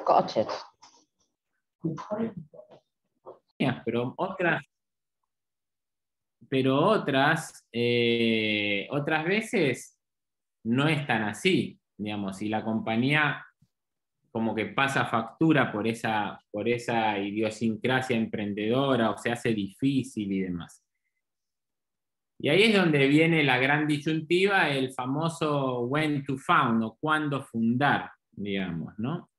got it. Pero otras veces no es tan así, digamos, y la compañía como que pasa factura por esa idiosincrasia emprendedora, o se hace difícil y demás. Y ahí es donde viene la gran disyuntiva, el famoso when to found, o cuándo fundar, digamos, ¿no?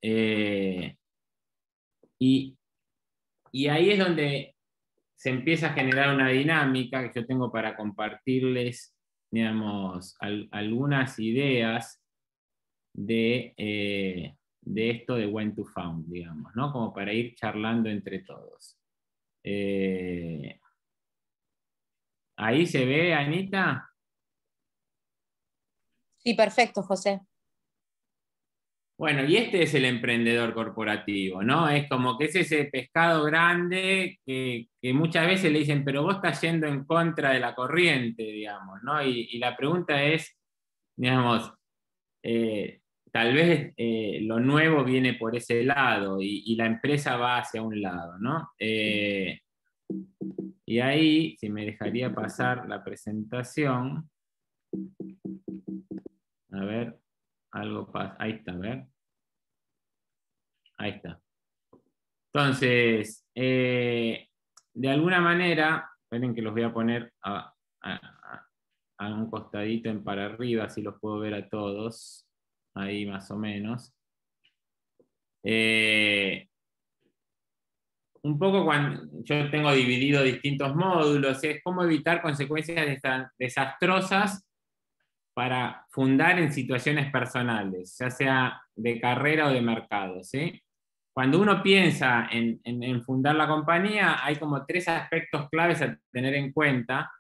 Y ahí es donde se empieza a generar una dinámica que yo tengo para compartirles, digamos, algunas ideas de esto de when to found, digamos, ¿no? Como para ir charlando entre todos. ¿Ahí se ve, Anita? Sí, perfecto, José. Bueno, y este es el emprendedor corporativo, ¿no? Es como que es ese pescado grande que muchas veces le dicen, pero vos estás yendo en contra de la corriente, digamos, ¿no? Y la pregunta es, digamos, tal vez lo nuevo viene por ese lado y la empresa va hacia un lado, ¿no? Y ahí, si me dejaría pasar la presentación, a ver, algo pasa, ahí está, a ver. Ahí está. Entonces, de alguna manera, esperen que los voy a poner a un costadito en para arriba, así los puedo ver a todos, ahí más o menos. Un poco cuando yo tengo dividido distintos módulos, es cómo evitar consecuencias desastrosas para fundar en situaciones personales, ya sea de carrera o de mercado, ¿sí? Cuando uno piensa en fundar la compañía, hay como 3 aspectos claves a tener en cuenta,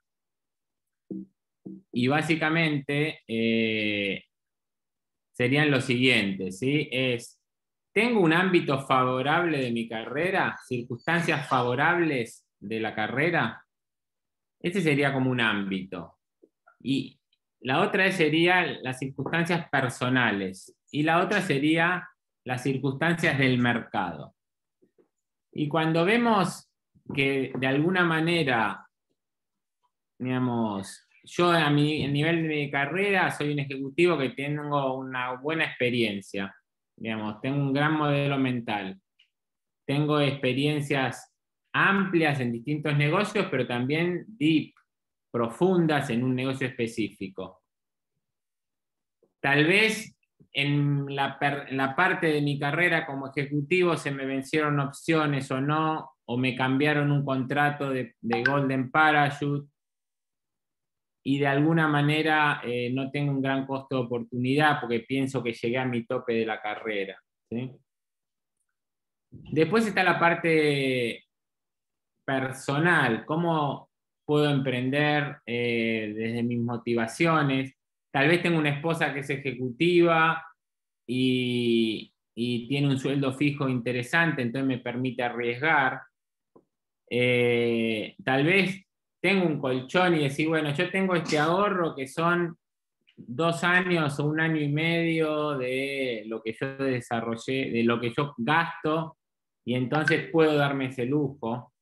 y básicamente serían los siguientes, ¿sí? ¿Tengo un ámbito favorable de mi carrera? ¿Circunstancias favorables de la carrera? Ese sería como un ámbito. Y la otra sería las circunstancias personales. Y la otra sería las circunstancias del mercado. Y cuando vemos que de alguna manera, digamos, yo a nivel de mi carrera soy un ejecutivo que tengo una buena experiencia, digamos, tengo un gran modelo mental, tengo experiencias amplias en distintos negocios, pero también deep, profundas en un negocio específico. Tal vez en la parte de mi carrera como ejecutivo se me vencieron opciones o no, o me cambiaron un contrato de Golden Parachute, y de alguna manera no tengo un gran costo de oportunidad porque pienso que llegué a mi tope de la carrera, ¿sí? Después está la parte personal, cómo puedo emprender desde mis motivaciones. Tal vez tengo una esposa que es ejecutiva y tiene un sueldo fijo interesante, entonces me permite arriesgar. Tal vez tengo un colchón y decir, bueno, yo tengo este ahorro que son 2 años o 1 año y medio de lo que yo desarrollé, de lo que yo gasto, y entonces puedo darme ese lujo.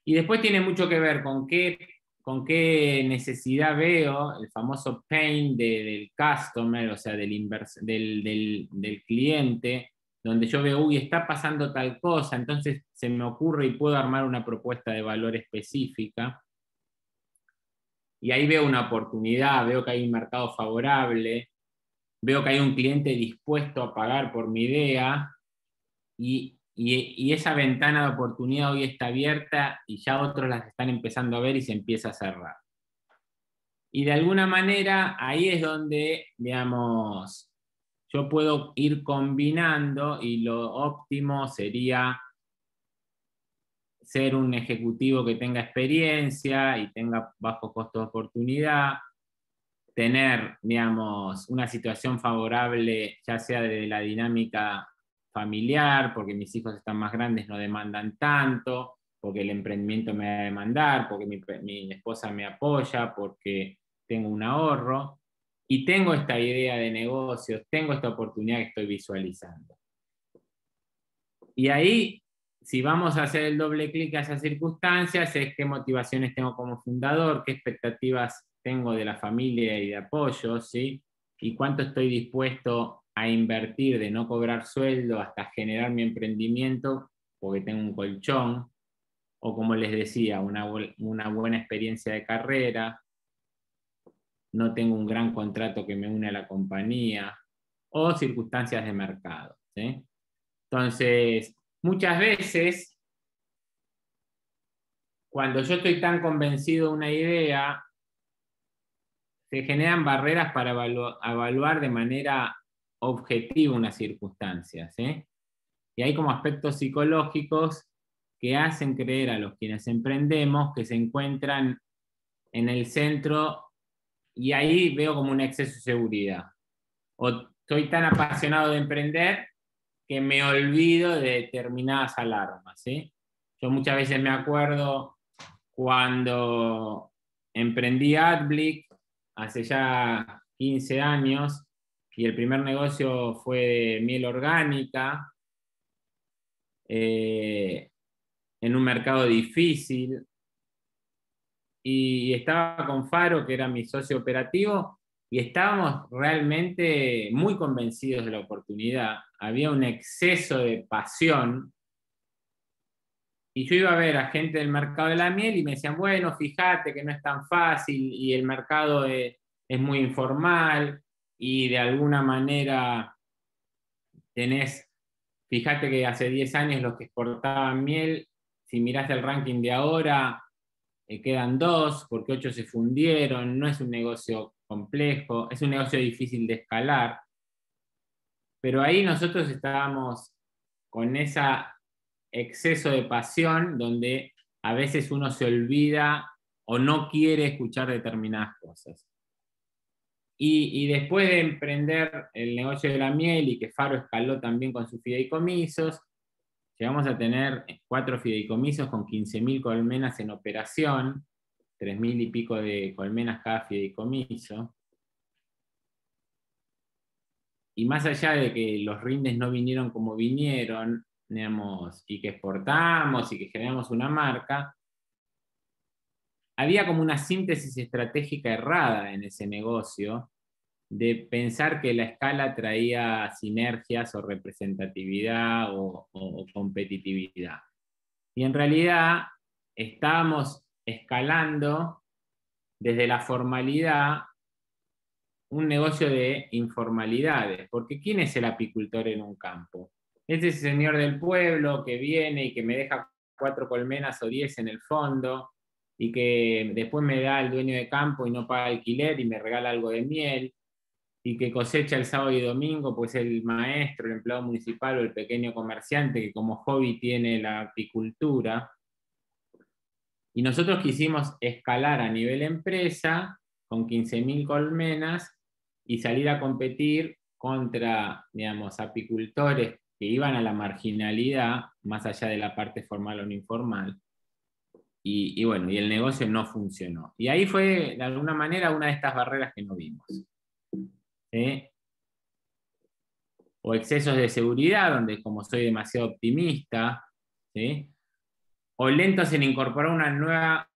Y después tiene mucho que ver con qué necesidad veo, el famoso pain del customer, o sea, del cliente, donde yo veo, uy, está pasando tal cosa, entonces se me ocurre y puedo armar una propuesta de valor específica. Y ahí veo una oportunidad, veo que hay un mercado favorable, veo que hay un cliente dispuesto a pagar por mi idea, y esa ventana de oportunidad hoy está abierta y ya otros las están empezando a ver y se empieza a cerrar. Y de alguna manera ahí es donde, digamos, yo puedo ir combinando, y lo óptimo sería ser un ejecutivo que tenga experiencia y tenga bajo costo de oportunidad, tener, digamos, una situación favorable, ya sea de la dinámica familiar, porque mis hijos están más grandes, no demandan tanto, porque el emprendimiento me va a demandar, porque mi esposa me apoya, porque tengo un ahorro, y tengo esta idea de negocios, tengo esta oportunidad que estoy visualizando. Y ahí, si vamos a hacer el doble clic a esas circunstancias, es qué motivaciones tengo como fundador, qué expectativas tengo de la familia y de apoyo, ¿sí? Y cuánto estoy dispuesto a invertir de no cobrar sueldo hasta generar mi emprendimiento, porque tengo un colchón, o como les decía, una buena experiencia de carrera, no tengo un gran contrato que me une a la compañía, o circunstancias de mercado, ¿sí? Entonces, muchas veces, cuando yo estoy tan convencido de una idea, se generan barreras para evaluar de manera objetiva una circunstancia, ¿sí? Y hay como aspectos psicológicos que hacen creer a los quienes emprendemos que se encuentran en el centro, y ahí veo como un exceso de seguridad. O estoy tan apasionado de emprender que me olvido de determinadas alarmas, ¿sí? Yo muchas veces me acuerdo cuando emprendí Adblick hace ya 15 años, y el primer negocio fue de miel orgánica, en un mercado difícil, y estaba con Faro, que era mi socio operativo, y estábamos realmente muy convencidos de la oportunidad. Había un exceso de pasión, y yo iba a ver a gente del mercado de la miel y me decían, bueno, fíjate que no es tan fácil y el mercado es muy informal, y de alguna manera tenés, fíjate que hace 10 años los que exportaban miel, si mirás el ranking de ahora, quedan 2, porque 8 se fundieron, no es un negocio complejo, es un negocio difícil de escalar, pero ahí nosotros estábamos con ese exceso de pasión donde a veces uno se olvida o no quiere escuchar determinadas cosas. Y después de emprender el negocio de la miel y que Faro escaló también con sus fideicomisos, llegamos a tener 4 fideicomisos con 15.000 colmenas en operación, 3.000 y pico de colmenas cada fideicomiso. Y más allá de que los rindes no vinieron como vinieron, digamos, y que exportamos y que generamos una marca, había como una síntesis estratégica errada en ese negocio, de pensar que la escala traía sinergias o representatividad o competitividad. Y en realidad estábamos escalando desde la formalidad un negocio de informalidades, porque ¿quién es el apicultor en un campo? Es ese señor del pueblo que viene y que me deja 4 colmenas o 10 en el fondo, y que después me da el dueño de campo y no paga alquiler y me regala algo de miel, y que cosecha el sábado y domingo, pues el maestro, el empleado municipal o el pequeño comerciante que como hobby tiene la apicultura. Y nosotros quisimos escalar a nivel empresa con 15.000 colmenas y salir a competir contra, digamos, apicultores que iban a la marginalidad, más allá de la parte formal o no informal. Y bueno, y el negocio no funcionó. Y ahí fue, de alguna manera, una de estas barreras que no vimos. ¿Sí? O excesos de seguridad, donde como soy demasiado optimista, ¿sí? O lentos en incorporar una nueva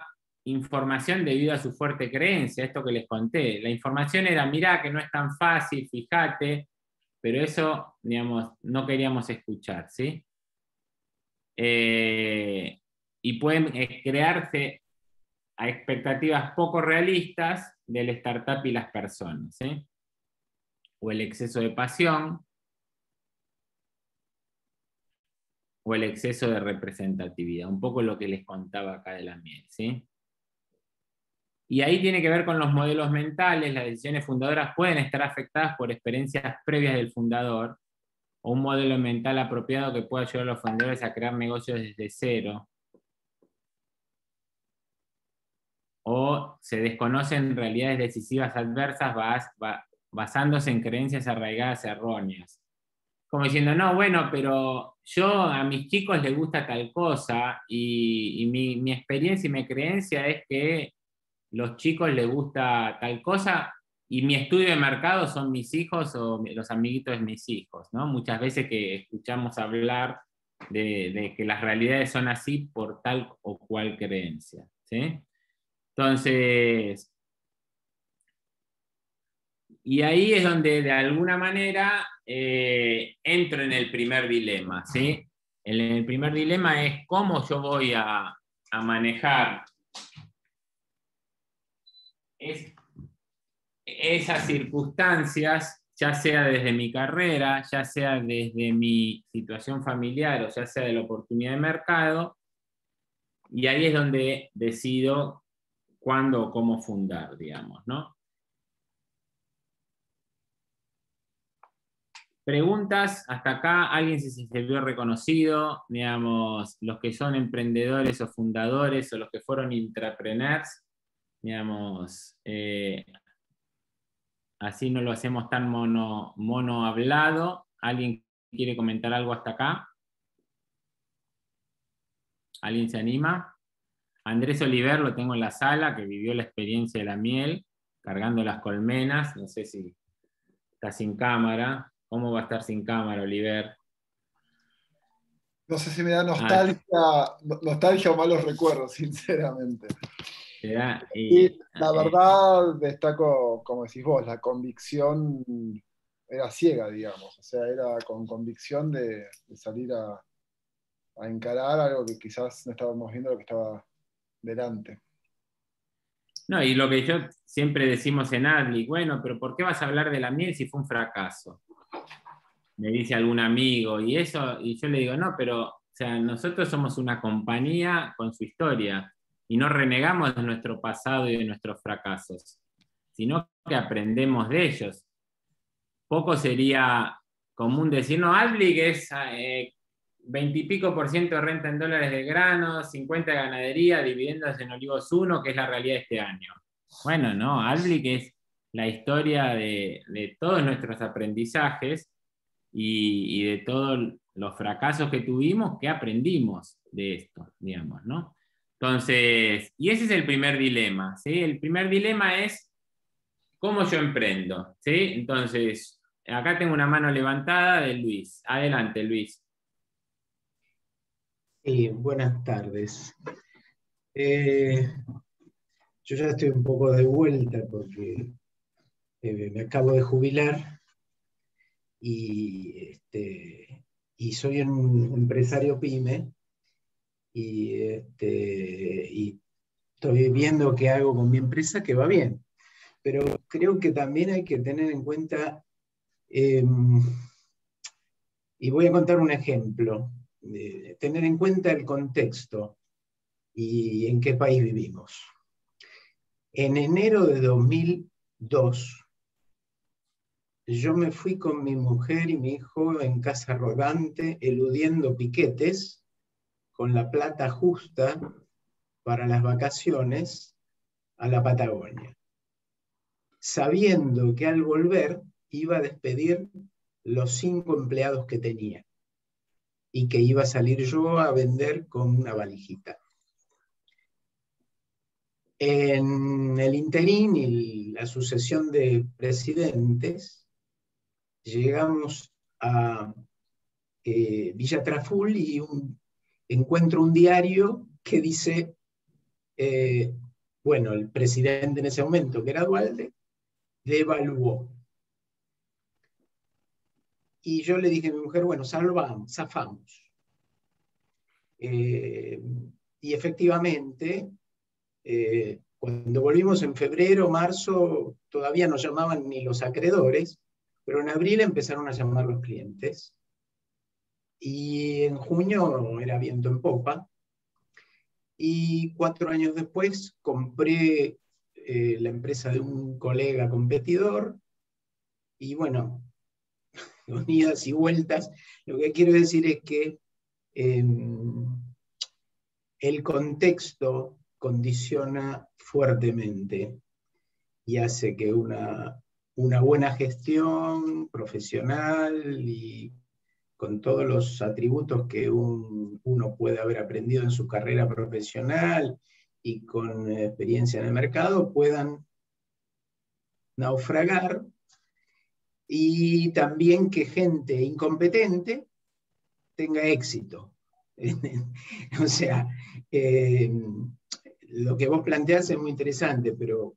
información debido a su fuerte creencia, esto que les conté. La información era, mirá que no es tan fácil, fíjate, pero eso, digamos, no queríamos escuchar, ¿sí? Y pueden crearse a expectativas poco realistas del startup y las personas, ¿sí? O el exceso de pasión, o el exceso de representatividad, un poco lo que les contaba acá de la miel, ¿sí? Y ahí tiene que ver con los modelos mentales. Las decisiones fundadoras pueden estar afectadas por experiencias previas del fundador, o un modelo mental apropiado que pueda ayudar a los fundadores a crear negocios desde cero, o se desconocen realidades decisivas adversas basándose en creencias arraigadas erróneas. Como diciendo, no, bueno, pero yo a mis chicos les gusta tal cosa, y mi experiencia y mi creencia es que los chicos les gusta tal cosa, y mi estudio de mercado son mis hijos o los amiguitos de mis hijos, ¿no? Muchas veces que escuchamos hablar de que las realidades son así por tal o cual creencia, ¿sí? Entonces, y ahí es donde de alguna manera entro en el primer dilema, ¿sí? El primer dilema es cómo yo voy a manejar esas circunstancias, ya sea desde mi carrera, ya sea desde mi situación familiar o ya sea de la oportunidad de mercado, y ahí es donde decido cuándo o cómo fundar, digamos, ¿no? Preguntas, hasta acá, ¿alguien se vio reconocido? Digamos, los que son emprendedores o fundadores o los que fueron intrapreneurs, digamos, así no lo hacemos tan mono hablado. ¿Alguien quiere comentar algo hasta acá? ¿Alguien se anima? Andrés Oliver lo tengo en la sala, que vivió la experiencia de la miel, cargando las colmenas. No sé si está sin cámara. ¿Cómo va a estar sin cámara, Oliver? No sé si me da Ah, nostalgia o malos recuerdos, sinceramente. te da, Y la verdad, destaco, como decís vos, la convicción era ciega, digamos. O sea, era con convicción de salir a encarar algo que quizás no estábamos viendo lo que estaba delante. no, y lo que yo siempre decimos en Adli, bueno, pero ¿por qué vas a hablar de la miel si fue un fracaso? Me dice algún amigo, y eso, y yo le digo, no, pero, o sea, nosotros somos una compañía con su historia, y no renegamos de nuestro pasado y de nuestros fracasos, sino que aprendemos de ellos. Poco sería común decir, no, Adli que es 20 y pico por ciento de renta en dólares de grano, 50 de ganadería, dividendos en Olivos 1, que es la realidad de este año. Bueno, no, Adli que es la historia de todos nuestros aprendizajes y de todos los fracasos que tuvimos, que aprendimos de esto, digamos, ¿no? Entonces, y ese es el primer dilema, ¿sí? El primer dilema es cómo yo emprendo, ¿sí? Entonces, acá tengo una mano levantada de Luis. Adelante, Luis. Buenas tardes. Eh, yo ya estoy un poco de vuelta porque me acabo de jubilar y soy un empresario pyme y estoy viendo qué hago con mi empresa que va bien. Pero creo que también hay que tener en cuenta, y voy a contar un ejemplo, tener en cuenta el contexto y en qué país vivimos. En enero de 2002, yo me fui con mi mujer y mi hijo en casa rodante, eludiendo piquetes, con la plata justa para las vacaciones a la Patagonia, sabiendo que al volver iba a despedir los 5 empleados que tenía y que iba a salir yo a vender con una valijita. En el interín y la sucesión de presidentes, llegamos a Villa Traful y encuentro un diario que dice, bueno, el presidente en ese momento, que era Dualde, devaluó. Y yo le dije a mi mujer, bueno, zafamos. Y efectivamente, cuando volvimos en febrero, marzo, todavía no llamaban ni los acreedores, pero en abril empezaron a llamar los clientes. Y en junio era viento en popa. Y 4 años después compré la empresa de un colega competidor. Y bueno, idas y vueltas. Lo que quiero decir es que el contexto condiciona fuertemente y hace que una buena gestión profesional y con todos los atributos que uno puede haber aprendido en su carrera profesional y con experiencia en el mercado, puedan naufragar, y también que gente incompetente tenga éxito. O sea, lo que vos planteás es muy interesante, pero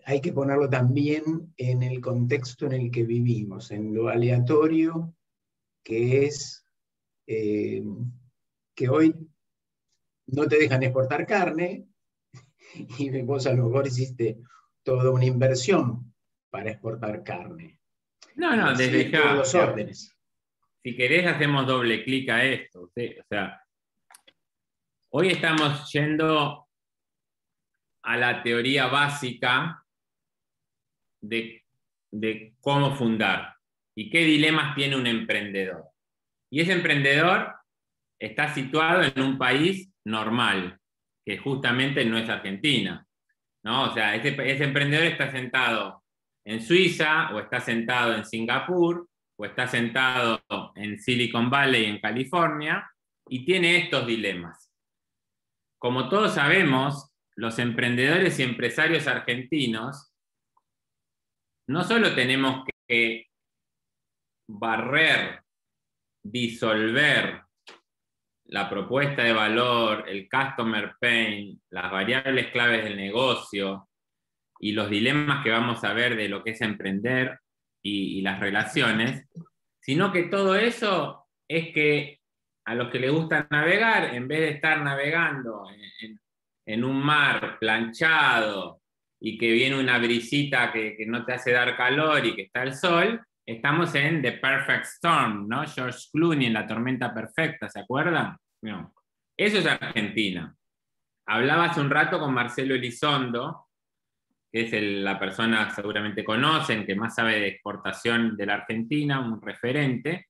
hay que ponerlo también en el contexto en el que vivimos, en lo aleatorio que es que hoy no te dejan exportar carne y vos a lo mejor hiciste toda una inversión para exportar carne. No, Y no, así desde en todos ya. los órdenes. Si querés, hacemos doble clic a esto. ¿Sí? O sea, hoy estamos yendo a la teoría básica de cómo fundar y qué dilemas tiene un emprendedor. Y ese emprendedor está situado en un país normal, que justamente no es Argentina, ¿no? O sea, ese emprendedor está sentado en Suiza, o está sentado en Singapur, o está sentado en Silicon Valley, en California, y tiene estos dilemas. Como todos sabemos, los emprendedores y empresarios argentinos no solo tenemos que barrer, disolver la propuesta de valor, el customer pain, las variables claves del negocio y los dilemas que vamos a ver de lo que es emprender y las relaciones, sino que todo eso es que a los que les gusta navegar, en vez de estar navegando en un mar planchado y que viene una brisita que no te hace dar calor y que está el sol, estamos en The Perfect Storm, ¿no? George Clooney en La Tormenta Perfecta, ¿se acuerdan? No. Eso es Argentina. Hablaba hace un rato con Marcelo Elizondo, que es la persona seguramente conocen, que más sabe de exportación de la Argentina, un referente,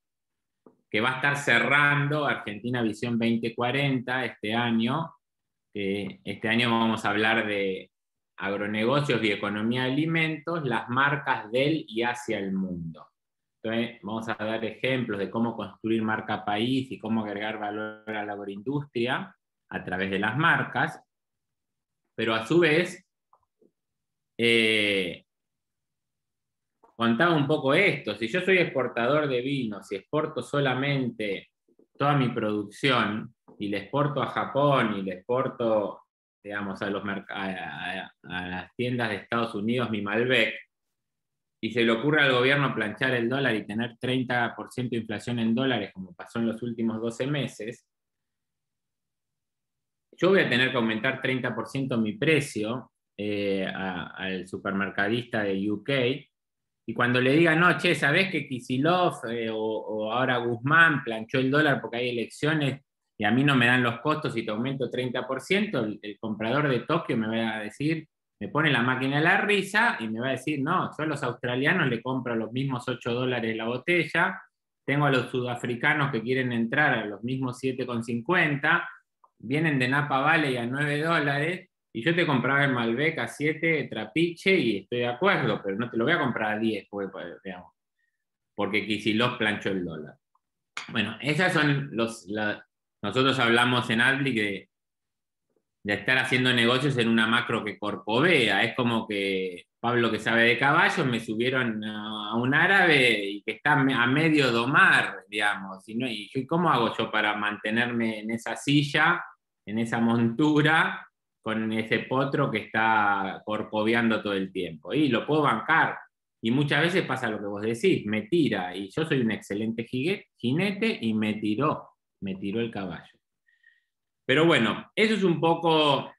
que va a estar cerrando Argentina Visión 2040 este año. Este año vamos a hablar de agronegocios y economía de alimentos, las marcas del y hacia el mundo. Entonces, vamos a dar ejemplos de cómo construir marca país y cómo agregar valor a la agroindustria a través de las marcas, pero a su vez, contaba un poco esto. Si yo soy exportador de vinos y exporto solamente toda mi producción y le exporto a Japón y le exporto, digamos, a las tiendas de Estados Unidos mi Malbec, y se le ocurre al gobierno planchar el dólar y tener 30% de inflación en dólares, como pasó en los últimos 12 meses, yo voy a tener que aumentar 30% mi precio al supermercadista de UK, y cuando le digan, no, che, ¿sabés que Kicillof o ahora Guzmán planchó el dólar porque hay elecciones y a mí no me dan los costos y te aumento 30%, el comprador de Tokio me va a decir, me pone la máquina de la risa y me va a decir, no, yo a los australianos le compro los mismos $8 la botella, tengo a los sudafricanos que quieren entrar a los mismos 7,50, vienen de Napa Valley a $9, y yo te compraba el Malbec a 7 trapiche y estoy de acuerdo, pero no te lo voy a comprar a 10, digamos, porque Kicillof planchó el dólar. Bueno, esas son nosotros hablamos en Adblick de estar haciendo negocios en una macro que corcovea. Es como que Pablo, que sabe de caballos, me subieron a un árabe y que está a medio domar, digamos. ¿Y cómo hago yo para mantenerme en esa silla, en esa montura, con ese potro que está corcoveando todo el tiempo? Y lo puedo bancar. Y muchas veces pasa lo que vos decís, me tira, y yo soy un excelente jinete y me tiró el caballo. Pero bueno, eso es un poco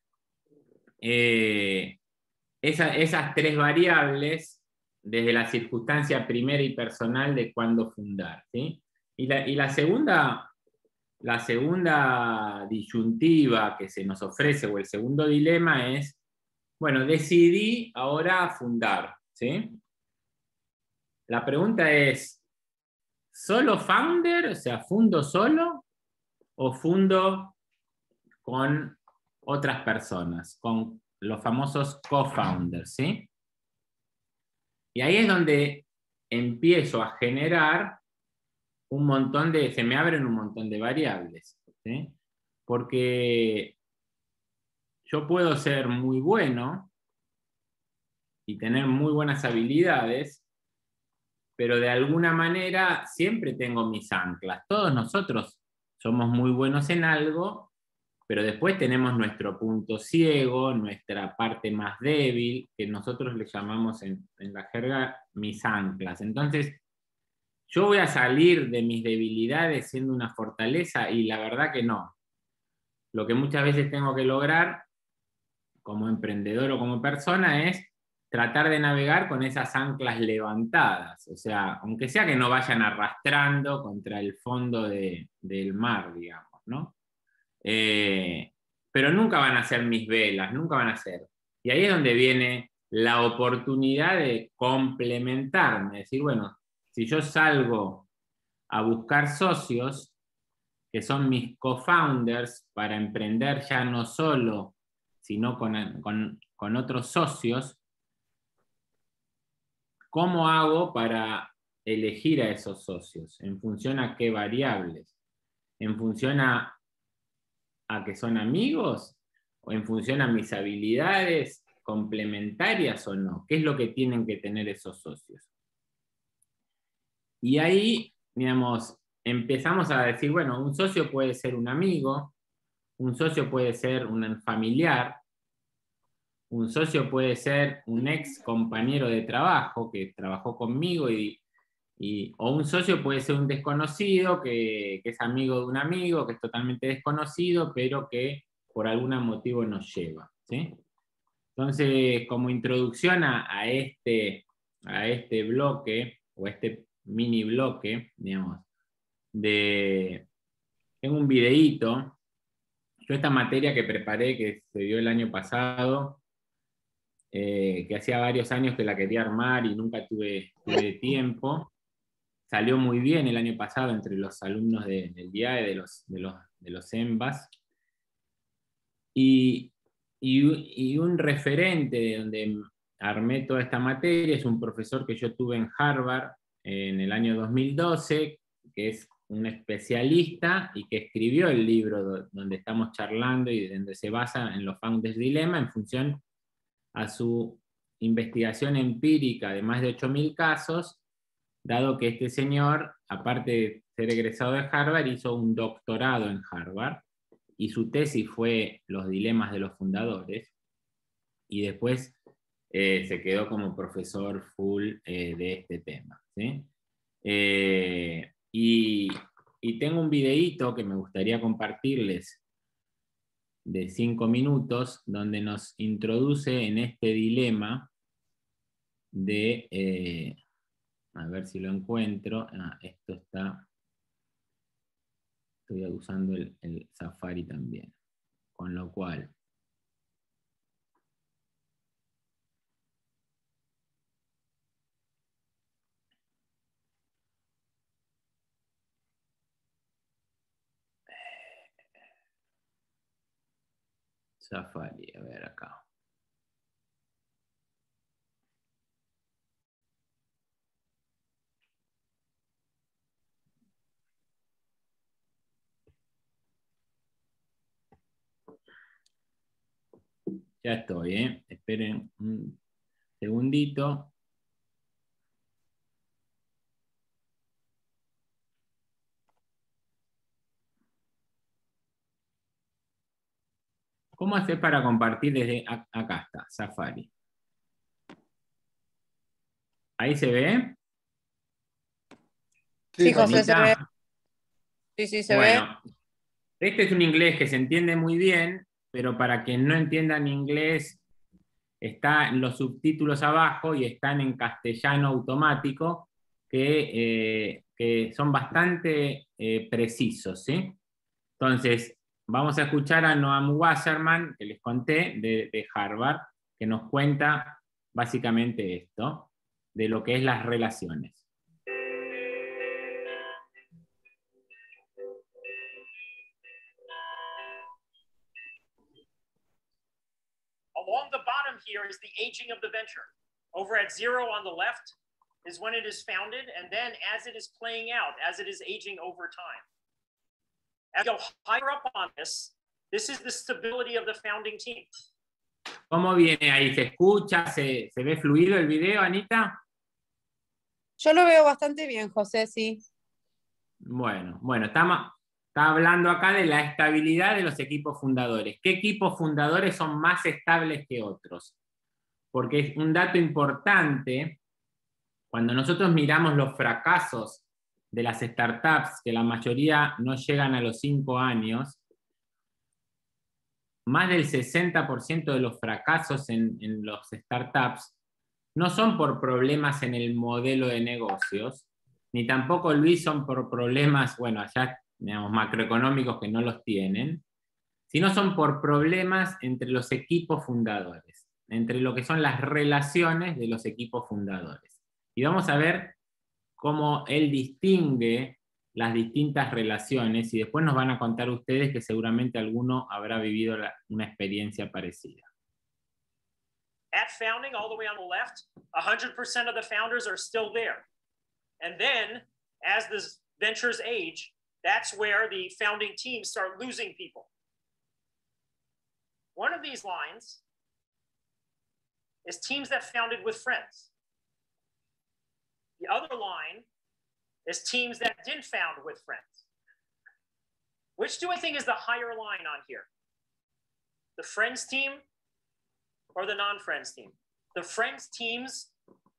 esas tres variables desde la circunstancia primera y personal de cuándo fundar, ¿sí? Y la segunda disyuntiva que se nos ofrece, o el segundo dilema es, bueno, decidí ahora fundar, ¿sí? La pregunta es, ¿solo founder? O sea, ¿fundo solo o fundo con otras personas, con los famosos co-founders, ¿sí? Y ahí es donde empiezo a generar se me abren un montón de variables, ¿sí? Porque yo puedo ser muy bueno y tener muy buenas habilidades, pero de alguna manera siempre tengo mis anclas. Todos nosotros somos muy buenos en algo, pero después tenemos nuestro punto ciego, nuestra parte más débil, que nosotros le llamamos en la jerga mis anclas. Entonces, yo voy a salir de mis debilidades siendo una fortaleza, y la verdad que no. Lo que muchas veces tengo que lograr como emprendedor o como persona es tratar de navegar con esas anclas levantadas, o sea, aunque sea que no vayan arrastrando contra el fondo del mar, digamos, ¿no? Pero nunca van a ser mis velas, nunca van a ser. Y ahí es donde viene la oportunidad de complementarme, decir, bueno, si yo salgo a buscar socios, que son mis co-founders, para emprender ya no solo, sino con otros socios, ¿cómo hago para elegir a esos socios? ¿En función a qué variables? ¿En función a que son amigos? ¿O en función a mis habilidades complementarias o no? ¿Qué es lo que tienen que tener esos socios? Y ahí, digamos, empezamos a decir, bueno, un socio puede ser un amigo, un socio puede ser un familiar, un socio puede ser un ex compañero de trabajo que trabajó conmigo, o un socio puede ser un desconocido que es amigo de un amigo, que es totalmente desconocido, pero que por algún motivo nos lleva, ¿sí? Entonces, como introducción a este bloque, o este mini bloque, digamos, tengo un videíto. Yo esta materia que preparé, que se dio el año pasado, que hacía varios años que la quería armar y nunca tuve tiempo, salió muy bien el año pasado entre los alumnos del DIAE, de los EMBAs, y un referente de donde armé toda esta materia es un profesor que yo tuve en Harvard en el año 2012, que es un especialista y que escribió el libro donde estamos charlando y donde se basa en los Founders Dilemma en función a su investigación empírica de más de 8.000 casos, dado que este señor, aparte de ser egresado de Harvard, hizo un doctorado en Harvard, y su tesis fue Los dilemas de los fundadores, y después se quedó como profesor full de este tema, ¿sí? Y tengo un videíto que me gustaría compartirles de 5 minutos, donde nos introduce en este dilema de, a ver si lo encuentro, esto está, estoy usando el Safari también, con lo cual, Safari, a ver acá. Ya estoy, esperen un segundito. ¿Cómo hacer para compartir desde acá está, Safari? ¿Ahí se ve? Sí, José, se ve. Anita. Sí, se ve. Bueno, este es un inglés que se entiende muy bien, pero para quien no entiendan inglés, están los subtítulos abajo y están en castellano automático, que son bastante precisos, ¿sí? Entonces, vamos a escuchar a Noam Wasserman, que les conté, de Harvard, que nos cuenta básicamente esto, de lo que es las relaciones. Along the bottom here is the aging of the venture. Over at 0 on the left is when it is founded, and then as it is playing out, as it is aging over time. As you go higher up on this is the stability of the founding team. ¿Cómo viene ahí? ¿Se escucha? ¿Se ve fluido el video, Anita? Yo lo veo bastante bien, José, sí. Bueno, Está hablando acá de la estabilidad de los equipos fundadores. ¿Qué equipos fundadores son más estables que otros? Porque es un dato importante, cuando nosotros miramos los fracasos de las startups, que la mayoría no llegan a los 5 años, más del 60% de los fracasos en los startups no son por problemas en el modelo de negocios, ni tampoco, Luis, son por problemas, bueno, allá, digamos, macroeconómicos que no los tienen, sino son por problemas entre los equipos fundadores, entre lo que son las relaciones de los equipos fundadores. Y vamos a ver cómo él distingue las distintas relaciones, y después nos van a contar ustedes que seguramente alguno habrá vivido una experiencia parecida. At founding, all the way on the left, 100% of the founders are still there. And then, as the ventures age, that's where the founding teams start losing people. One of these lines is teams that founded with friends. The other line is teams that didn't found with friends. Which do I think is the higher line on here? The friends team or the non-friends team? The friends teams,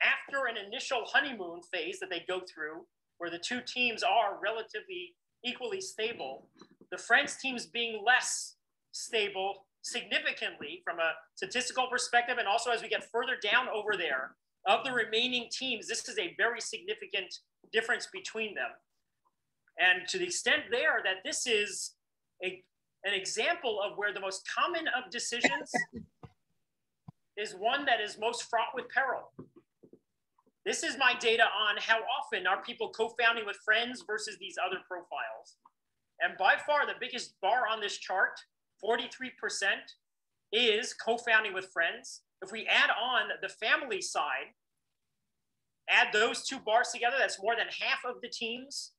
after an initial honeymoon phase that they go through, where the two teams are relatively equally stable, the friends teams being less stable significantly from a statistical perspective, and also as we get further down over there, of the remaining teams, this is a very significant difference between them. And to the extent there that this is an example of where the most common of decisions is one that is most fraught with peril. This is my data on how often are people co-founding with friends versus these other profiles. And by far the biggest bar on this chart, 43%, is co-founding with friends. If we add on the family side, add those two bars together, that's more than half of the teams.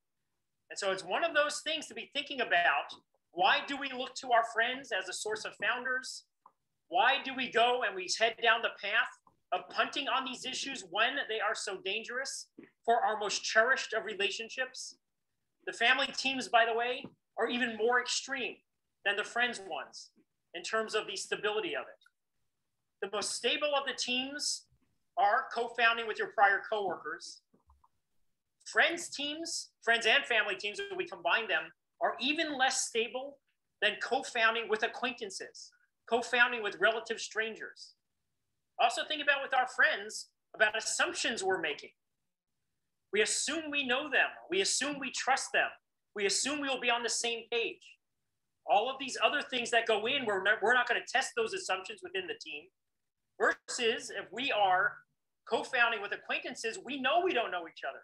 And so it's one of those things to be thinking about. Why do we look to our friends as a source of founders? Why do we go and we head down the path of punting on these issues when they are so dangerous for our most cherished of relationships? The family teams, by the way, are even more extreme than the friends ones in terms of the stability of it. The most stable of the teams are co-founding with your prior coworkers. Friends teams, friends and family teams, when we combine them, are even less stable than co-founding with acquaintances, co-founding with relative strangers. Also think about with our friends, about assumptions we're making. We assume we know them. We assume we trust them. We assume we will be on the same page. All of these other things that go in, we're not going to test those assumptions within the team. Versus if we are co-founding with acquaintances, we know we don't know each other.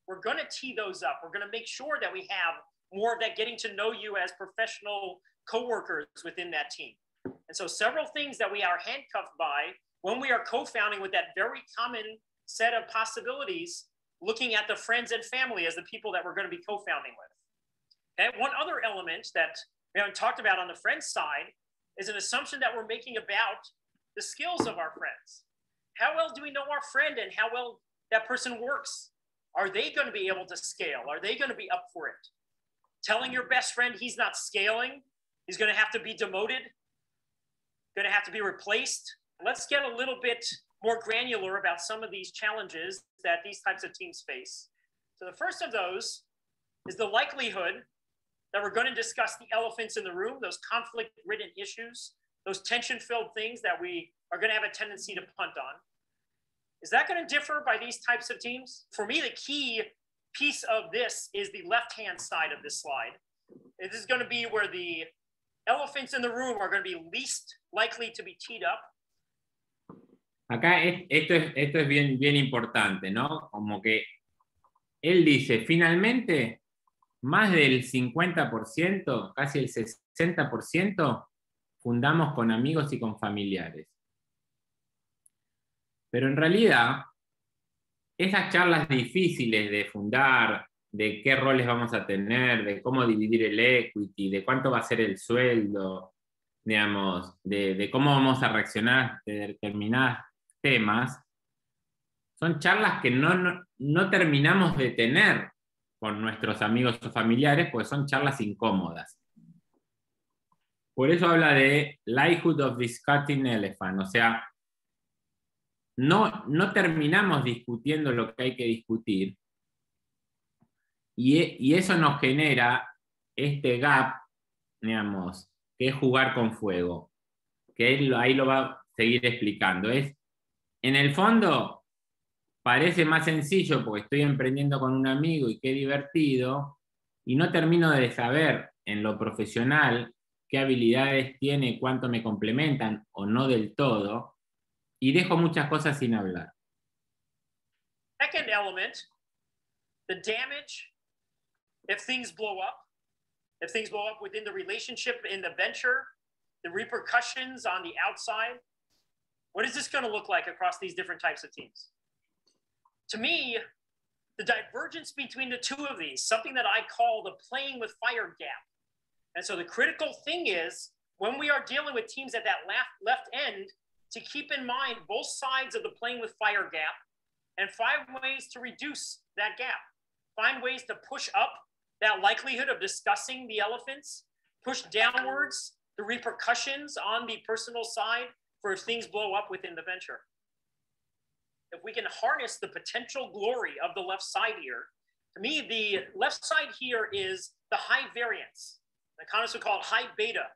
We're going to tee those up. We're going to make sure that we have more of that getting to know you as professional coworkers within that team. And so several things that we are handcuffed by when we are co-founding with that very common set of possibilities, looking at the friends and family as the people that we're going to be co-founding with. And one other element that we haven't talked about on the friends side is an assumption that we're making about the skills of our friends. How well do we know our friend and how well that person works? Are they going to be able to scale? Are they going to be up for it? Telling your best friend he's not scaling, he's going to have to be demoted, going to have to be replaced. Let's get a little bit more granular about some of these challenges that these types of teams face. So the first of those is the likelihood that we're going to discuss the elephants in the room, those conflict-ridden issues, those tension-filled things that we are going to have a tendency to punt on. Is that going to differ by these types of teams? For me, the key piece of this is the left-hand side of this slide. This is going to be where the elephants in the room are going to be least likely to be teed up. Acá esto es bien importante, ¿no? Como que él dice, finalmente, más del 50%, casi el 60%, fundamos con amigos y con familiares. Pero en realidad, esas charlas difíciles de fundar, de qué roles vamos a tener, de cómo dividir el equity, de cuánto va a ser el sueldo, digamos, de cómo vamos a reaccionar de determinados temas, son charlas que no terminamos de tener con nuestros amigos o familiares, pues son charlas incómodas. Por eso habla de likelihood of discarding elephant, o sea, no terminamos discutiendo lo que hay que discutir, y eso nos genera este gap, digamos, que es jugar con fuego, que ahí lo va a seguir explicando. En el fondo, parece más sencillo porque estoy emprendiendo con un amigo y qué divertido, y no termino de saber en lo profesional qué habilidades tiene, cuánto me complementan o no del todo, y dejo muchas cosas sin hablar. Second element, the damage if things blow up. If things blow up within the relationship in the venture, the repercussions on the outside. What is this going to look like across these different types of teams? To me, the divergence between the two of these, something that I call the playing with fire gap. And so the critical thing is, when we are dealing with teams at that left end, to keep in mind both sides of the playing with fire gap and find ways to reduce that gap. Find ways to push up that likelihood of discussing the elephants, push downwards the repercussions on the personal side for if things blow up within the venture. If we can harness the potential glory of the left side here, to me, the left side here is the high variance. The economists would call it high beta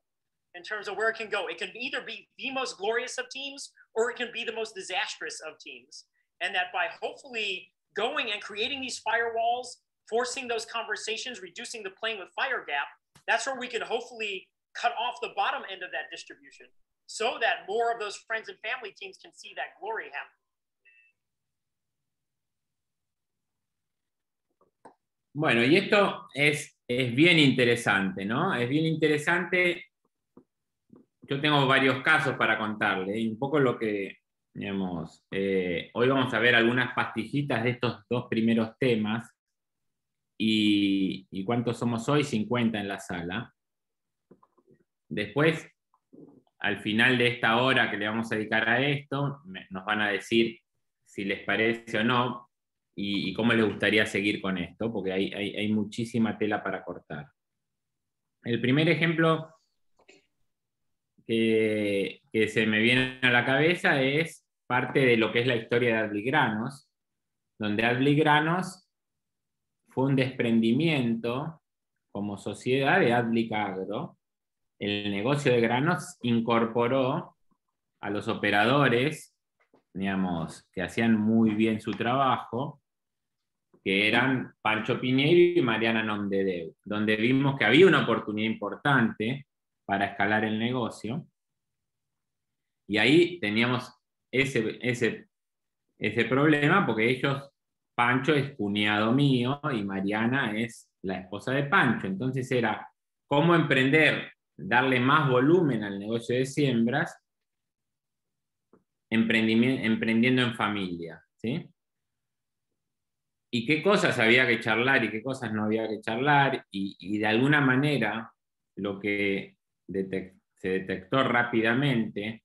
in terms of where it can go. It can either be the most glorious of teams or it can be the most disastrous of teams. And that by hopefully going and creating these firewalls, forcing those conversations, reducing the playing with fire gap, that's where we can hopefully cut off the bottom end of that distribution so that more of those friends and family teams can see that glory happen. Bueno, y esto es bien interesante, ¿no? Es bien interesante. Yo tengo varios casos para contarle, y un poco lo que, digamos, hoy vamos a ver algunas pastillitas de estos dos primeros temas, y ¿cuántos somos hoy? 50 en la sala. Después, al final de esta hora que le vamos a dedicar a esto, nos van a decir si les parece o no, y cómo les gustaría seguir con esto, porque hay muchísima tela para cortar. El primer ejemplo que se me viene a la cabeza es parte de lo que es la historia de Adbly Granos, donde Adbly Granos fue un desprendimiento como sociedad de Adbly Agro. El negocio de granos incorporó a los operadores, digamos, que hacían muy bien su trabajo, que eran Pancho Piñeiro y Mariana Nomdedeu, donde vimos que había una oportunidad importante para escalar el negocio, y ahí teníamos ese problema, porque ellos, Pancho es cuñado mío y Mariana es la esposa de Pancho, entonces era cómo emprender, darle más volumen al negocio de siembras, emprendiendo en familia, ¿sí? Y qué cosas había que charlar y qué cosas no había que charlar, y de alguna manera lo que se detectó rápidamente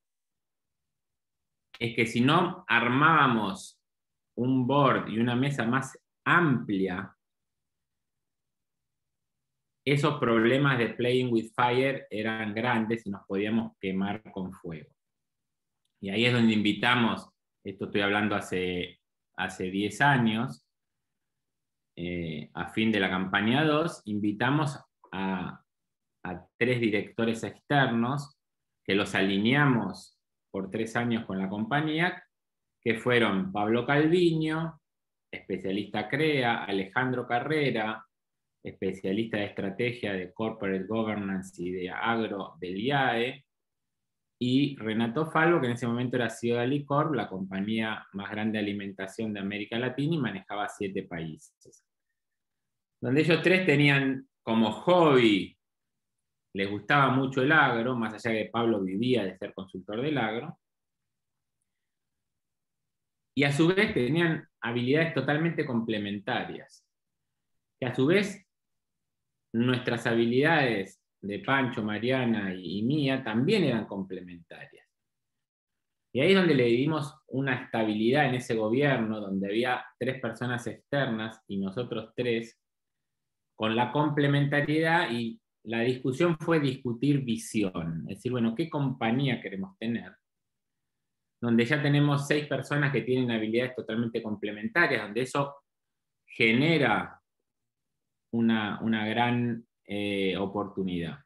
es que si no armábamos un board y una mesa más amplia, esos problemas de playing with fire eran grandes y nos podíamos quemar con fuego. Y ahí es donde invitamos, esto estoy hablando hace 10 años, a fin de la campaña 2, invitamos a 3 directores externos que los alineamos por 3 años con la compañía, que fueron Pablo Calviño, especialista CREA, Alejandro Carrera, especialista de estrategia de Corporate Governance y de Agro del IAE, y Renato Falvo, que en ese momento era CEO de Alicorp, la compañía más grande de alimentación de América Latina, y manejaba 7 países. Donde ellos 3 tenían como hobby, les gustaba mucho el agro, más allá de que Pablo vivía de ser consultor del agro, y a su vez tenían habilidades totalmente complementarias, que a su vez nuestras habilidades de Pancho, Mariana y mía también eran complementarias. Y ahí es donde le dimos una estabilidad en ese gobierno, donde había 3 personas externas y nosotros 3, con la complementariedad, y la discusión fue discutir visión. Es decir, bueno, ¿qué compañía queremos tener? Donde ya tenemos 6 personas que tienen habilidades totalmente complementarias, donde eso genera una gran oportunidad.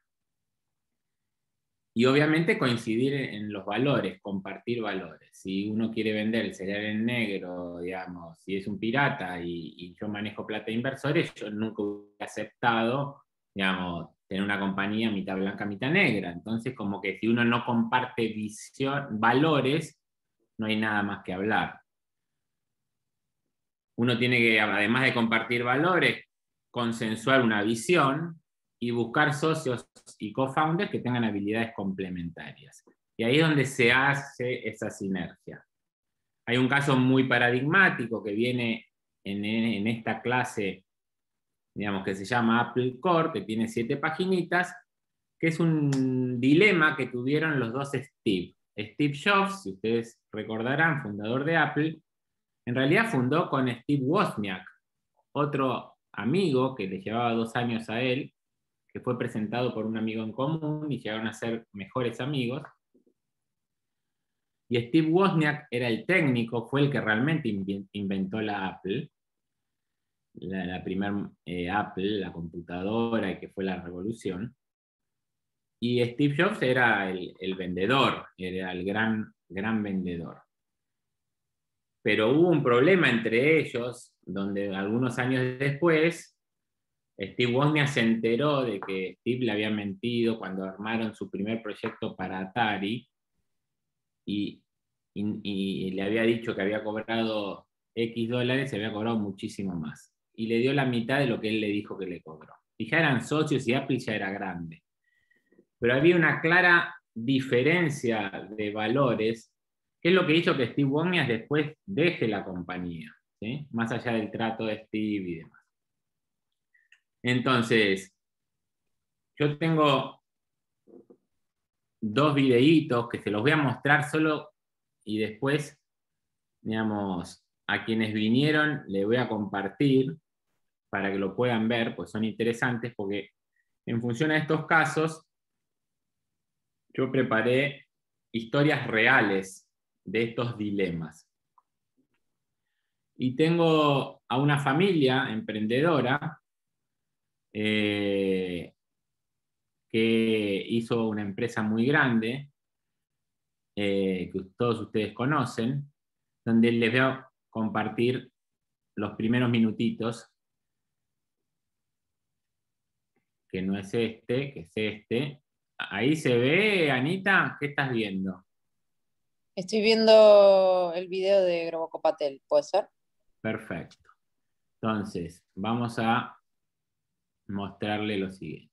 Y obviamente coincidir en los valores, compartir valores. Si uno quiere vender el cereal en negro, digamos, si es un pirata y yo manejo plata de inversores, yo nunca hubiera aceptado, digamos, tener una compañía mitad blanca, mitad negra. Entonces, como que si uno no comparte visión, valores, no hay nada más que hablar. Uno tiene que, además de compartir valores, consensuar una visión y buscar socios y co-founders que tengan habilidades complementarias. Y ahí es donde se hace esa sinergia. Hay un caso muy paradigmático que viene en esta clase, digamos, que se llama Apple Core, que tiene 7 paginitas, que es un dilema que tuvieron los dos Steve. Steve Jobs, si ustedes recordarán, fundador de Apple, en realidad fundó con Steve Wozniak, otro amigo que le llevaba 2 años a él, que fue presentado por un amigo en común y llegaron a ser mejores amigos. Y Steve Wozniak era el técnico, fue el que realmente inventó la Apple, la primera Apple, la computadora, y que fue la revolución. Y Steve Jobs era el vendedor, era el gran vendedor. Pero hubo un problema entre ellos, donde algunos años después, Steve Wozniak se enteró de que Steve le había mentido cuando armaron su primer proyecto para Atari, y le había dicho que había cobrado X dólares, y había cobrado muchísimo más. Y le dio la mitad de lo que él le dijo que le cobró. Y ya eran socios y Apple ya era grande. Pero había una clara diferencia de valores, que es lo que hizo que Steve Wozniak después deje la compañía, ¿sí? Más allá del trato de Steve y demás. Entonces, yo tengo 2 videitos que se los voy a mostrar solo, y después, digamos, a quienes vinieron les voy a compartir para que lo puedan ver, pues son interesantes, porque en función a estos casos, yo preparé historias reales de estos dilemas. Y tengo a una familia emprendedora que hizo una empresa muy grande, que todos ustedes conocen, donde les voy a compartir los primeros minutitos, que no es este, que es este. Ahí se ve, Anita, ¿qué estás viendo? Estoy viendo el video de Grobocopatel, ¿puede ser? Perfecto. Entonces, vamos a mostrarle lo siguiente.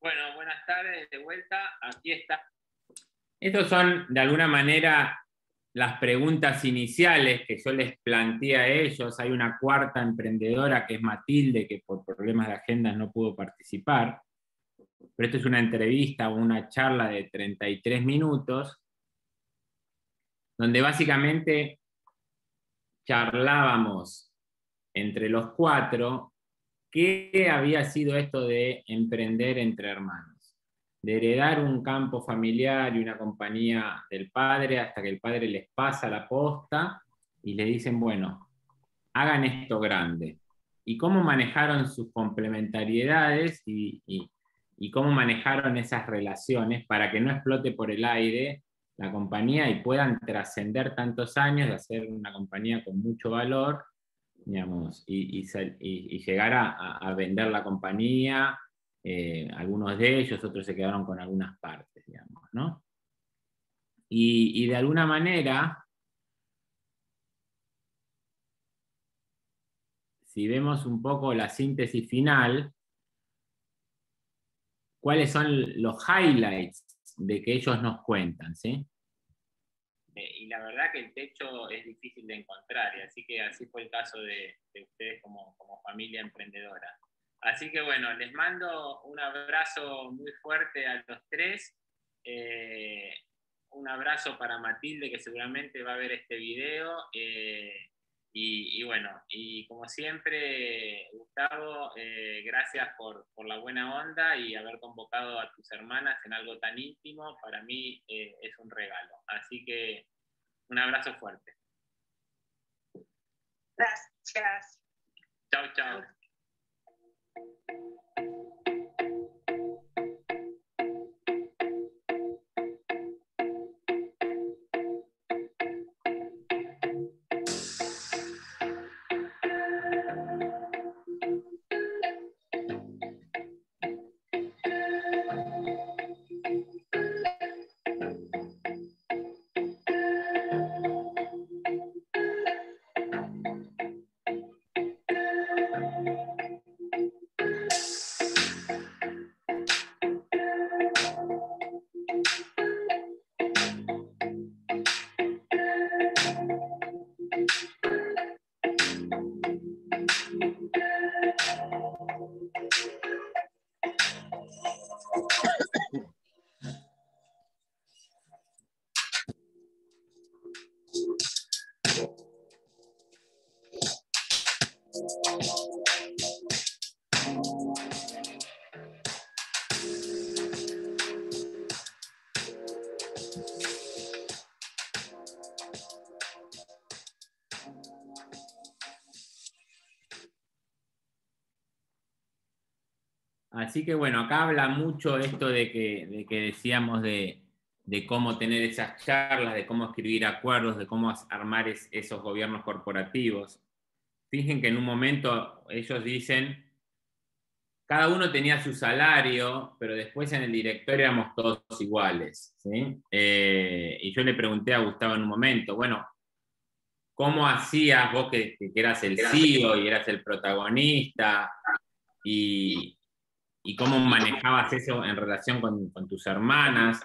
Bueno, buenas tardes, de vuelta, aquí está. Estos son, de alguna manera, las preguntas iniciales que yo les planteé a ellos. Hay una cuarta emprendedora, que es Matilde, que por problemas de agendas no pudo participar. Pero esto es una entrevista o una charla de 33 minutos, donde básicamente charlábamos entre los 4 qué había sido esto de emprender entre hermanos, de heredar un campo familiar y una compañía del padre, hasta que el padre les pasa la posta y le dicen, bueno, hagan esto grande. Y cómo manejaron sus complementariedades y cómo manejaron esas relaciones para que no explote por el aire la compañía y puedan trascender tantos años de hacer una compañía con mucho valor, digamos, y llegar a vender la compañía, algunos de ellos, otros se quedaron con algunas partes, digamos, ¿no? Y de alguna manera, si vemos un poco la síntesis final, ¿cuáles son los highlights de que ellos nos cuentan, ¿sí? Y la verdad que el techo es difícil de encontrar, y así que así fue el caso de ustedes como familia emprendedora. Así que bueno, les mando un abrazo muy fuerte a los tres. Un abrazo para Matilde, que seguramente va a ver este video. Y bueno, y como siempre, Gustavo, gracias por la buena onda y haber convocado a tus hermanas en algo tan íntimo. Para mí es un regalo. Así que un abrazo fuerte. Gracias. Chao, chao. Así que bueno, acá habla mucho esto de que decíamos de cómo tener esas charlas, de cómo escribir acuerdos, de cómo armar esos gobiernos corporativos. Fíjense que en un momento ellos dicen, cada uno tenía su salario, pero después en el directorio éramos todos iguales, ¿sí? Y yo le pregunté a Gustavo en un momento, bueno, ¿cómo hacías vos que eras el CEO y eras el protagonista? Y cómo manejabas eso en relación con tus hermanas.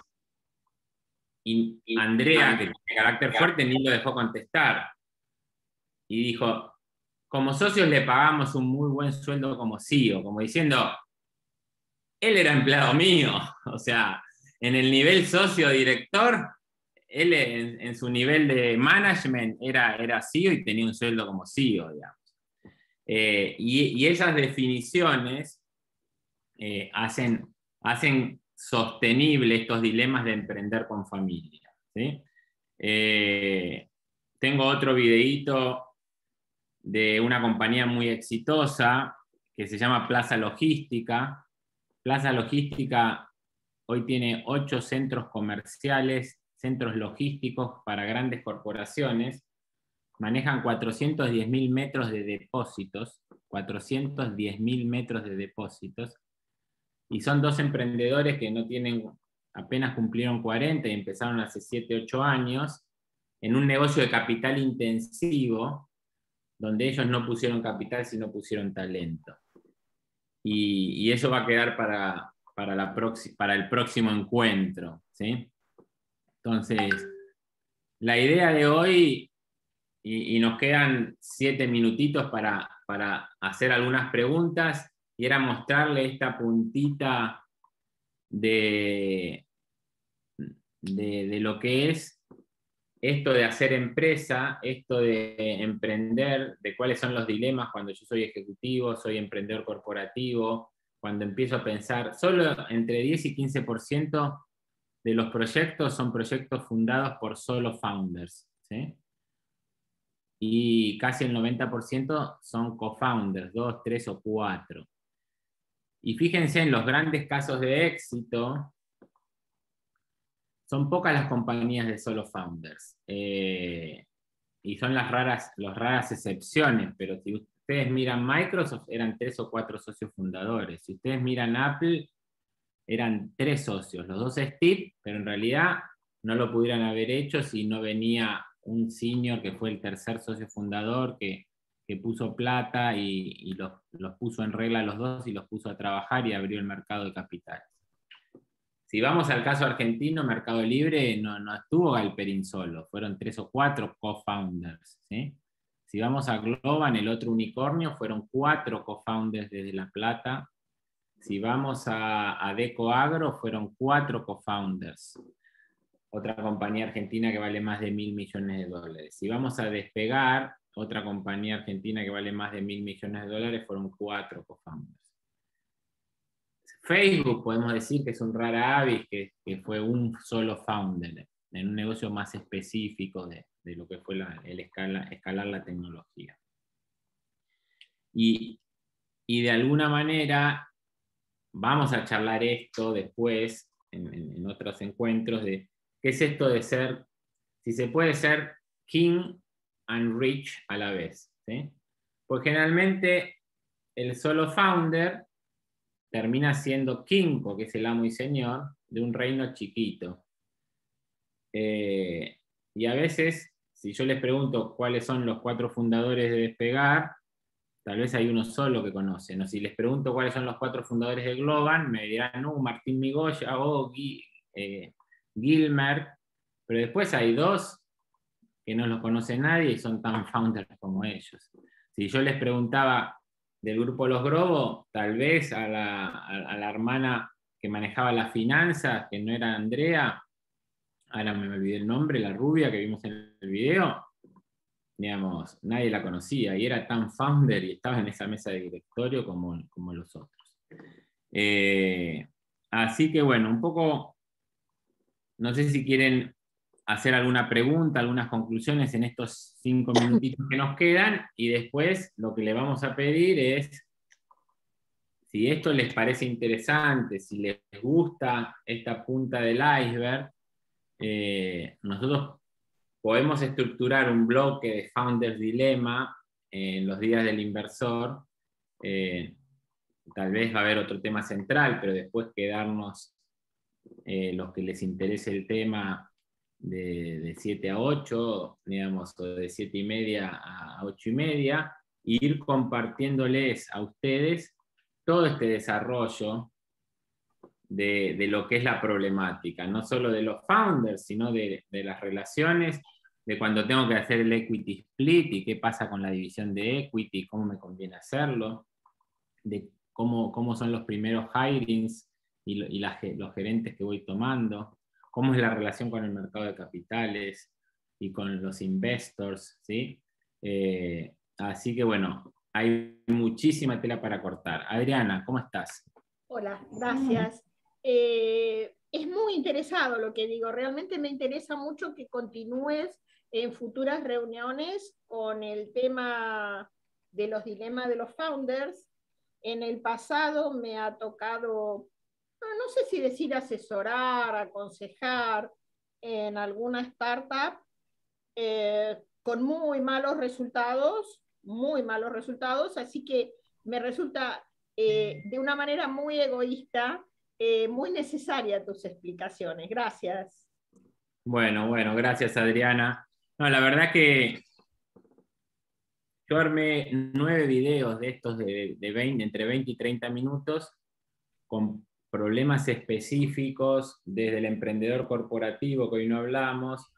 Y Andrea, que tiene carácter fuerte, ni lo dejó contestar. Y dijo, como socios le pagamos un muy buen sueldo como CEO, como diciendo, él era empleado mío. O sea, en el nivel socio-director, él en su nivel de management era CEO y tenía un sueldo como CEO, digamos. Y esas definiciones hacen sostenible estos dilemas de emprender con familia, ¿sí? Tengo otro videíto de una compañía muy exitosa que se llama Plaza Logística. Plaza Logística hoy tiene 8 centros comerciales, centros logísticos para grandes corporaciones. Manejan 410.000 metros de depósitos, 410.000 metros de depósitos. Y son 2 emprendedores que no tienen, apenas cumplieron 40 y empezaron hace 7, 8 años, en un negocio de capital intensivo, donde ellos no pusieron capital, sino pusieron talento. Y eso va a quedar para el próximo encuentro, ¿sí? Entonces, la idea de hoy, y nos quedan 7 minutitos para hacer algunas preguntas, y era mostrarle esta puntita de lo que es esto de hacer empresa, esto de emprender, de cuáles son los dilemas cuando yo soy ejecutivo, soy emprendedor corporativo, cuando empiezo a pensar, solo entre 10 y 15% de los proyectos son proyectos fundados por solo founders, ¿sí? Y casi el 90% son co-founders, 2, 3 o 4. Y fíjense en los grandes casos de éxito, son pocas las compañías de solo founders. Y son las raras excepciones, pero si ustedes miran Microsoft, eran 3 o 4 socios fundadores. Si ustedes miran Apple, eran 3 socios, los 2 Steve, pero en realidad no lo pudieran haber hecho si no venía un senior que fue el tercer socio fundador, que puso plata y los puso en regla los 2 y los puso a trabajar y abrió el mercado de capitales. Si vamos al caso argentino, Mercado Libre no estuvo Galperín solo, fueron 3 o 4 co-founders, ¿sí? Si vamos a Globan, el otro unicornio, fueron 4 co-founders desde La Plata. Si vamos a Deco Agro, fueron 4 co-founders. Otra compañía argentina que vale más de $1.000 millones. Si vamos a Despegar, otra compañía argentina que vale más de $1.000 millones, fueron 4 co-founders. Facebook, podemos decir que es un rara avis, que fue un solo founder, en un negocio más específico de lo que fue escalar la tecnología. Y de alguna manera, vamos a charlar esto después, en otros encuentros, de qué es esto de ser, si se puede ser king and rich a la vez, ¿sí? Pues generalmente el solo founder termina siendo king, porque es el amo y señor, de un reino chiquito. Y a veces, si yo les pregunto cuáles son los 4 fundadores de Despegar, tal vez hay uno solo que conocen. O si les pregunto cuáles son los 4 fundadores de Globan, me dirán, no, Martín Migoya o Gilmer, pero después hay 2 que no los conoce nadie y son tan founders como ellos. Si yo les preguntaba del grupo Los Grobo, tal vez a la hermana que manejaba las finanzas, que no era Andrea, ahora me olvidé el nombre, la rubia que vimos en el video, digamos, nadie la conocía y era tan founder y estaba en esa mesa de directorio como los otros. Así que bueno, un poco, no sé si quieren hacer alguna pregunta, algunas conclusiones en estos 5 minutitos que nos quedan, y después lo que le vamos a pedir es, si esto les parece interesante, si les gusta esta punta del iceberg, nosotros podemos estructurar un bloque de Founders Dilemma en los días del inversor. Tal vez va a haber otro tema central, pero después quedarnos los que les interese el tema de 7 a 8, digamos, o de 7 y media a 8 y media, e ir compartiéndoles a ustedes todo este desarrollo de lo que es la problemática, no solo de los founders, sino de las relaciones, de cuando tengo que hacer el equity split y qué pasa con la división de equity, cómo me conviene hacerlo, de cómo son los primeros hirings y los gerentes que voy tomando, cómo es la relación con el mercado de capitales y con los investors, ¿sí? Así que bueno, hay muchísima tela para cortar. Adriana, ¿cómo estás? Hola, gracias. Es muy interesado lo que digo, realmente me interesa mucho que continúes en futuras reuniones con el tema de los dilemas de los founders. En el pasado me ha tocado, no sé si decir asesorar, aconsejar en alguna startup con muy malos resultados, así que me resulta de una manera muy egoísta, muy necesaria tus explicaciones. Gracias. Bueno, gracias Adriana. No, la verdad que yo armé 9 videos de estos de 20, entre 20 y 30 minutos con problemas específicos, desde el emprendedor corporativo, que hoy no hablamos,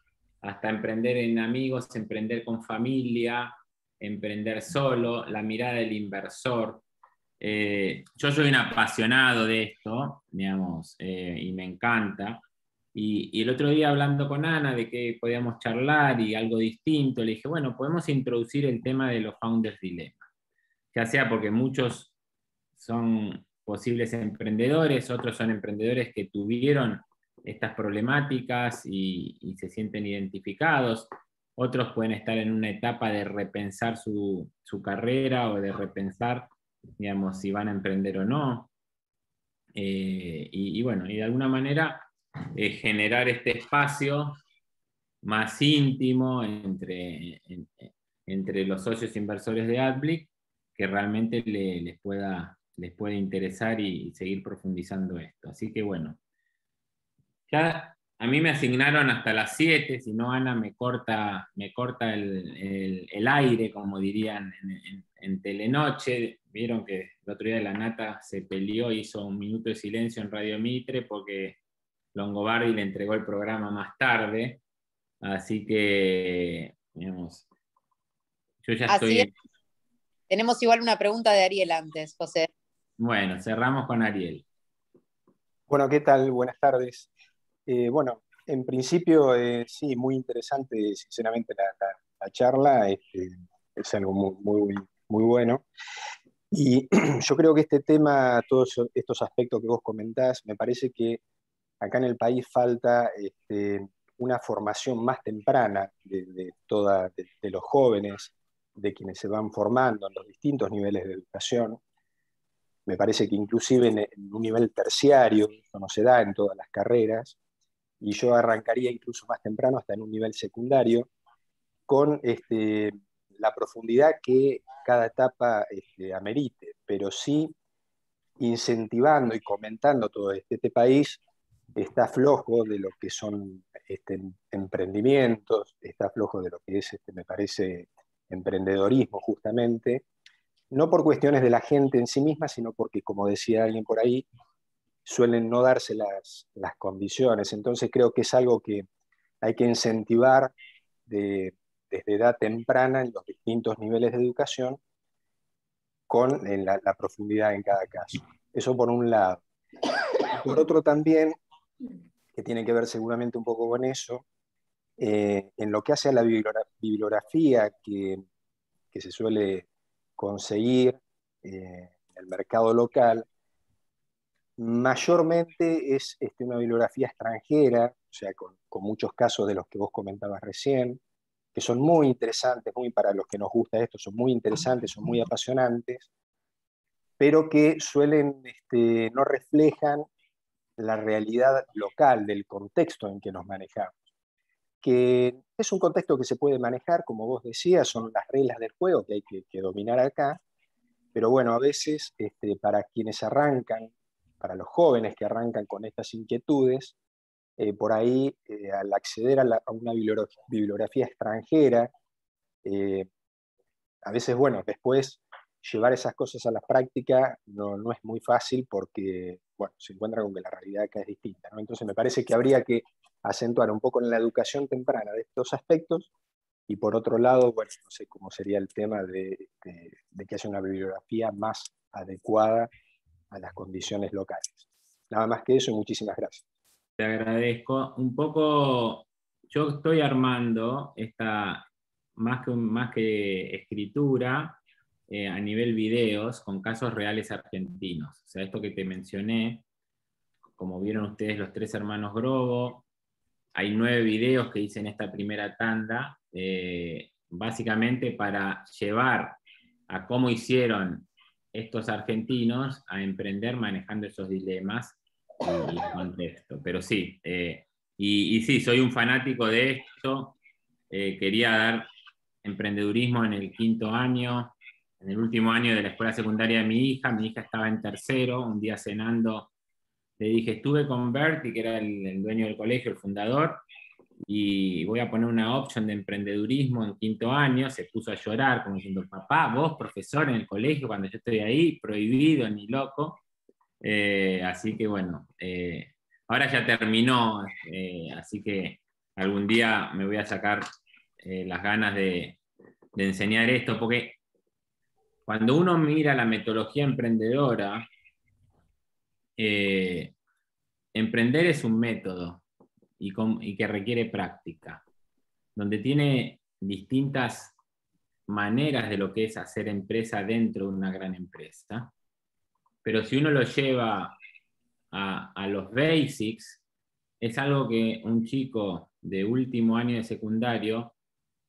hasta emprender en amigos, emprender con familia, emprender solo, la mirada del inversor. Yo soy un apasionado de esto, digamos, y me encanta. Y el otro día hablando con Ana de que podíamos charlar y algo distinto, le dije, bueno, podemos introducir el tema de los Founders Dilemma, ya sea porque muchos son posibles emprendedores, otros son emprendedores que tuvieron estas problemáticas y se sienten identificados, otros pueden estar en una etapa de repensar su carrera o de repensar, digamos, si van a emprender o no. Y bueno, y de alguna manera generar este espacio más íntimo entre los socios inversores de Adblick, que realmente les pueda interesar y seguir profundizando esto. Así que bueno, ya a mí me asignaron hasta las 7, si no Ana me corta el aire, como dirían en Telenoche. Vieron que el otro día la Nata se peleó, hizo un minuto de silencio en Radio Mitre porque Longobardi le entregó el programa más tarde. Así que, digamos, yo ya Así estoy... es. Tenemos igual una pregunta de Ariel antes, José. Bueno, cerramos con Ariel. Bueno, ¿qué tal? Buenas tardes. Bueno, en principio, sí, muy interesante, sinceramente, la charla. Es algo muy bueno. Y yo creo que este tema, todos estos aspectos que vos comentás, me parece que acá en el país falta una formación más temprana de los jóvenes, de quienes se van formando en los distintos niveles de educación. Me parece que inclusive en un nivel terciario, esto no se da en todas las carreras, y yo arrancaría incluso más temprano, hasta en un nivel secundario, con la profundidad que cada etapa amerite, pero sí incentivando y comentando todo este país está flojo de lo que son emprendimientos, está flojo de lo que es, me parece, emprendedorismo justamente, no por cuestiones de la gente en sí misma, sino porque, como decía alguien por ahí, suelen no darse las condiciones. Entonces creo que es algo que hay que incentivar desde edad temprana en los distintos niveles de educación con la profundidad en cada caso. Eso por un lado. Por otro también, que tiene que ver seguramente un poco con eso, en lo que hace a la bibliografía que se suele conseguir en el mercado local, mayormente es una bibliografía extranjera, o sea, con muchos casos de los que vos comentabas recién, que son muy interesantes, muy para los que nos gusta esto, son muy interesantes, son muy apasionantes, pero que suelen, no reflejan la realidad local del contexto en que nos manejamos, que es un contexto que se puede manejar, como vos decías, son las reglas del juego que hay que dominar acá, pero bueno, a veces para quienes arrancan, para los jóvenes que arrancan con estas inquietudes, por ahí al acceder a una bibliografía extranjera, a veces, bueno, después llevar esas cosas a la práctica no es muy fácil porque, bueno, se encuentra con que la realidad acá es distinta, ¿no? Entonces me parece que habría que acentuar un poco en la educación temprana de estos aspectos y por otro lado, bueno, no sé cómo sería el tema de que haya una bibliografía más adecuada a las condiciones locales. Nada más que eso y muchísimas gracias. Te agradezco. Un poco, yo estoy armando más que escritura, a nivel videos, con casos reales argentinos. O sea, esto que te mencioné, como vieron ustedes los 3 hermanos Grobo, hay 9 videos que hice en esta primera tanda, básicamente para llevar a cómo hicieron estos argentinos a emprender manejando esos dilemas y el contexto. Pero sí, y sí, soy un fanático de esto. Quería dar emprendedurismo en el 5º año, en el último año de la escuela secundaria de mi hija estaba en 3º, un día cenando, le dije, estuve con Berti, que era el dueño del colegio, el fundador, y voy a poner una opción de emprendedurismo en 5º año. Se puso a llorar, como diciendo, papá, vos profesor en el colegio, cuando yo estoy ahí, prohibido, ni loco. Así que bueno, ahora ya terminó, así que algún día me voy a sacar las ganas de enseñar esto, porque cuando uno mira la metodología emprendedora, emprender es un método y que requiere práctica, donde tiene distintas maneras de lo que es hacer empresa dentro de una gran empresa, pero si uno lo lleva a los basics, es algo que un chico de último año de secundario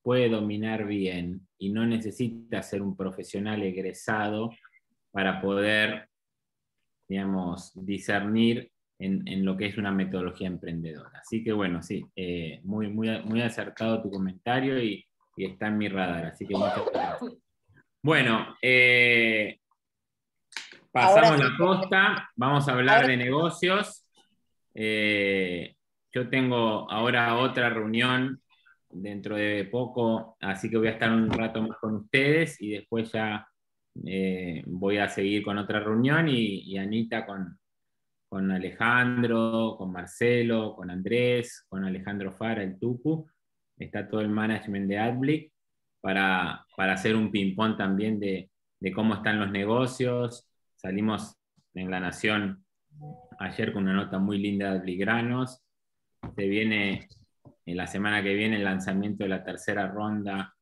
puede dominar bien y no necesita ser un profesional egresado para poder, digamos, discernir en lo que es una metodología emprendedora. Así que bueno, sí, muy acertado tu comentario y está en mi radar, así que muchas gracias. Bueno, pasamos la posta, vamos a hablar de negocios. Yo tengo ahora otra reunión dentro de poco, así que voy a estar un rato más con ustedes y después ya voy a seguir con otra reunión y Anita con Alejandro, con Marcelo, con Andrés, con Alejandro Fara, el Tucu. Está todo el management de AdBlick para hacer un ping-pong también de cómo están los negocios. Salimos en La Nación ayer con una nota muy linda de AdBlick Granos. Se viene en la semana que viene el lanzamiento de la tercera ronda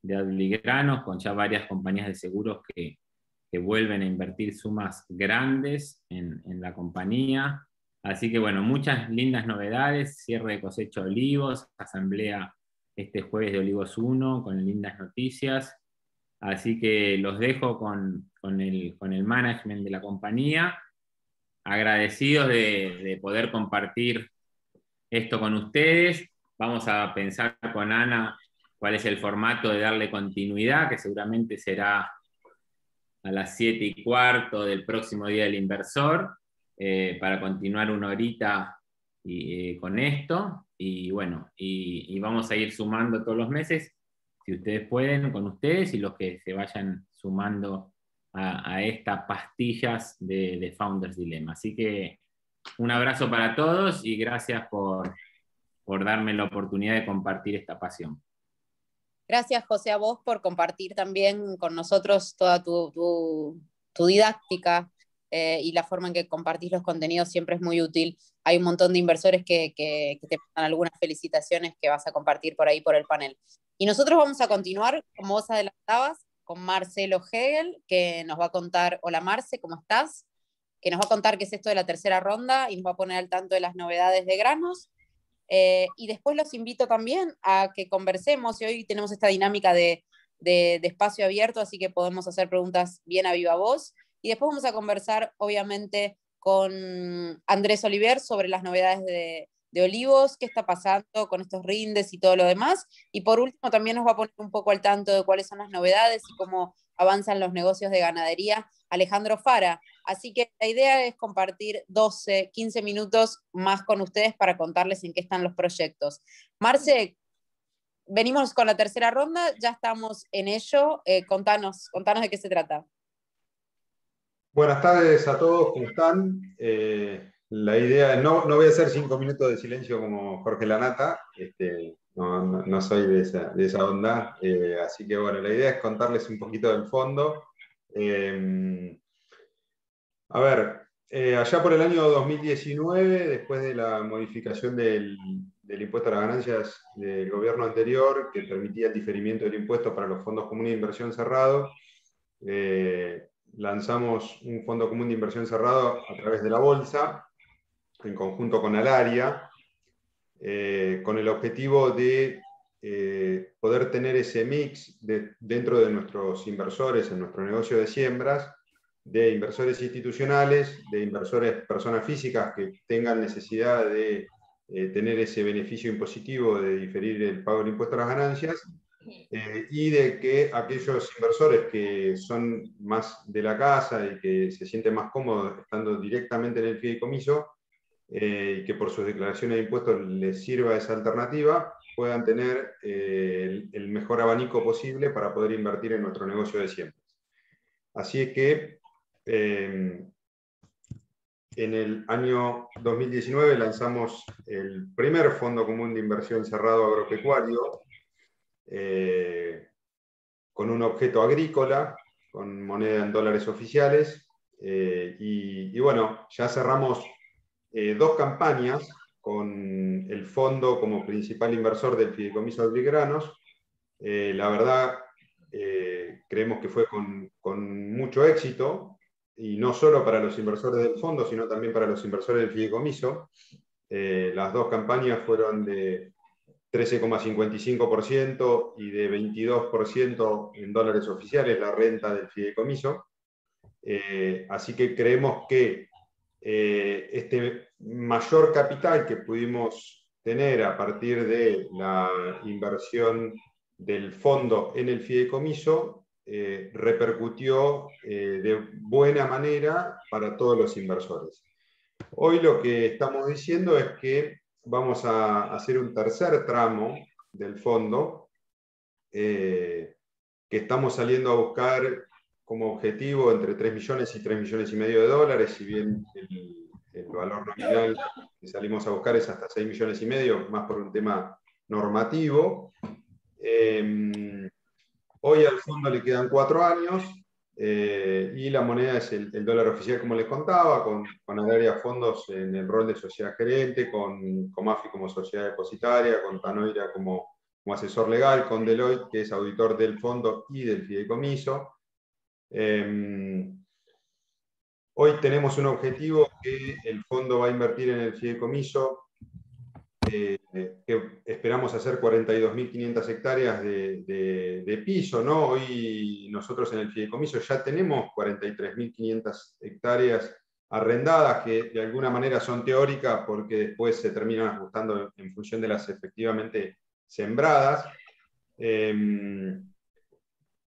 de AdBlick Granos, con ya varias compañías de seguros que vuelven a invertir sumas grandes en la compañía. Así que bueno, muchas lindas novedades, cierre de cosecha de olivos, asamblea este jueves de Olivos 1 con lindas noticias. Así que los dejo con el management de la compañía, agradecidos de poder compartir esto con ustedes. Vamos a pensar con Ana cuál es el formato de darle continuidad, que seguramente será a las 7:15 del próximo Día del Inversor, para continuar una horita con esto. Y bueno, y vamos a ir sumando todos los meses, si ustedes pueden, con ustedes y los que se vayan sumando a estas pastillas de Founders Dilemma. Así que un abrazo para todos y gracias por darme la oportunidad de compartir esta pasión. Gracias, José, a vos por compartir también con nosotros toda tu didáctica y la forma en que compartís los contenidos siempre es muy útil. Hay un montón de inversores que te mandan algunas felicitaciones que vas a compartir por ahí por el panel. Y nosotros vamos a continuar, como vos adelantabas, con Marcelo Hegel, que nos va a contar, hola Marce, ¿cómo estás? Que nos va a contar qué es esto de la tercera ronda y nos va a poner al tanto de las novedades de Granos. Y después los invito también a que conversemos, y hoy tenemos esta dinámica de espacio abierto, así que podemos hacer preguntas bien a viva voz, y después vamos a conversar obviamente con Andrés Oliver sobre las novedades de Olivos, qué está pasando con estos rindes y todo lo demás, y por último también nos va a poner un poco al tanto de cuáles son las novedades y cómo avanzan los negocios de ganadería Alejandro Fara. Así que la idea es compartir 12, 15 minutos más con ustedes para contarles en qué están los proyectos. Marce, venimos con la tercera ronda, ya estamos en ello. Contanos de qué se trata. Buenas tardes a todos, ¿cómo están? La idea, no voy a hacer 5 minutos de silencio como Jorge Lanata, no soy de esa onda, así que bueno, la idea es contarles un poquito del fondo. A ver, allá por el año 2019, después de la modificación del impuesto a las ganancias del gobierno anterior, que permitía el diferimiento del impuesto para los fondos comunes de inversión cerrado, lanzamos un fondo común de inversión cerrado a través de la bolsa, en conjunto con Alaria, con el objetivo de poder tener ese mix dentro de nuestros inversores, en nuestro negocio de siembras, de inversores institucionales, de inversores personas físicas que tengan necesidad de tener ese beneficio impositivo de diferir el pago del impuesto a las ganancias, y de que aquellos inversores que son más de la casa y que se sienten más cómodos estando directamente en el fideicomiso, y que por sus declaraciones de impuestos les sirva esa alternativa, puedan tener el mejor abanico posible para poder invertir en nuestro negocio de siembras. Así es que en el año 2019 lanzamos el primer fondo común de inversión cerrado agropecuario, con un objeto agrícola, con moneda en dólares oficiales, y bueno, ya cerramos 2 campañas con el fondo como principal inversor del fideicomiso AdBlick Granos. La verdad, creemos que fue con mucho éxito, y no solo para los inversores del fondo, sino también para los inversores del fideicomiso. Las 2 campañas fueron de 13,55% y de 22% en dólares oficiales la renta del fideicomiso. Así que creemos que este mayor capital que pudimos tener a partir de la inversión del fondo en el fideicomiso repercutió de buena manera para todos los inversores. Hoy lo que estamos diciendo es que vamos a hacer un tercer tramo del fondo que estamos saliendo a buscar como objetivo entre 3 millones y 3 millones y medio de dólares, si bien el valor nominal que salimos a buscar es hasta 6 millones y medio, más por un tema normativo. Hoy al fondo le quedan 4 años y la moneda es el dólar oficial, como les contaba, con Agraria Fondos en el rol de sociedad gerente, con Comafi como sociedad depositaria, con Tanoira como asesor legal, con Deloitte, que es auditor del fondo y del fideicomiso. Hoy tenemos un objetivo que el fondo va a invertir en el fideicomiso, que esperamos hacer 42.500 hectáreas de piso, ¿no? Hoy nosotros en el fideicomiso ya tenemos 43.500 hectáreas arrendadas, que de alguna manera son teóricas porque después se terminan ajustando en función de las efectivamente sembradas.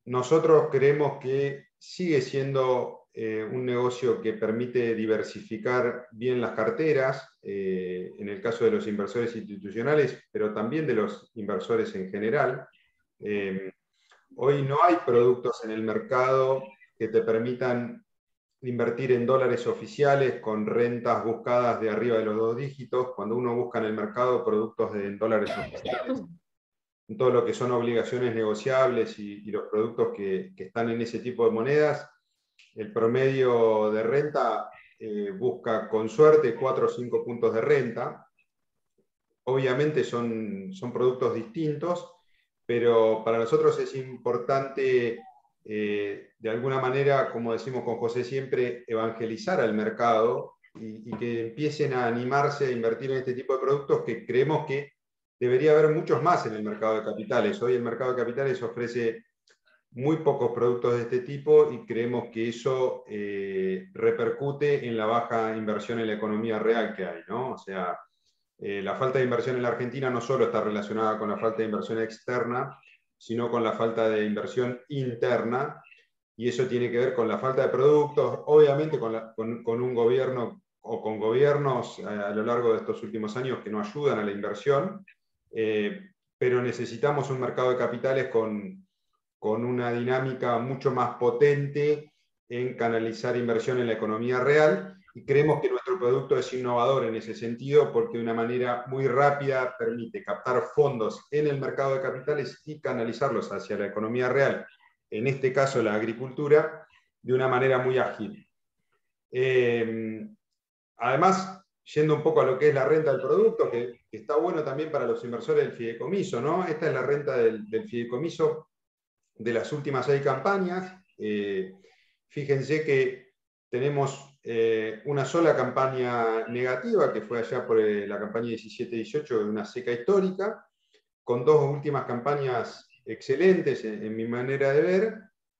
Nosotros creemos que sigue siendo un negocio que permite diversificar bien las carteras, en el caso de los inversores institucionales, pero también de los inversores en general. Hoy no hay productos en el mercado que te permitan invertir en dólares oficiales con rentas buscadas de arriba de los 2 dígitos. Cuando uno busca en el mercado productos en dólares oficiales, en todo lo que son obligaciones negociables y los productos que están en ese tipo de monedas, el promedio de renta busca con suerte 4 o 5 puntos de renta. Obviamente son productos distintos, pero para nosotros es importante, de alguna manera, como decimos con José siempre, evangelizar al mercado y que empiecen a animarse a invertir en este tipo de productos, que creemos que debería haber muchos más en el mercado de capitales. Hoy el mercado de capitales ofrece muy pocos productos de este tipo y creemos que eso repercute en la baja inversión en la economía real que hay, ¿no? O sea, la falta de inversión en la Argentina no solo está relacionada con la falta de inversión externa, sino con la falta de inversión interna, y eso tiene que ver con la falta de productos, obviamente con un gobierno o con gobiernos a lo largo de estos últimos años que no ayudan a la inversión, pero necesitamos un mercado de capitales con una dinámica mucho más potente en canalizar inversión en la economía real, y creemos que nuestro producto es innovador en ese sentido porque de una manera muy rápida permite captar fondos en el mercado de capitales y canalizarlos hacia la economía real, en este caso la agricultura, de una manera muy ágil. Además, yendo un poco a lo que es la renta del producto, que está bueno también para los inversores del fideicomiso, ¿no? Esta es la renta del fideicomiso de las últimas 6 campañas. Fíjense que tenemos una sola campaña negativa, que fue allá por la campaña 17-18, de una seca histórica, con 2 últimas campañas excelentes en mi manera de ver,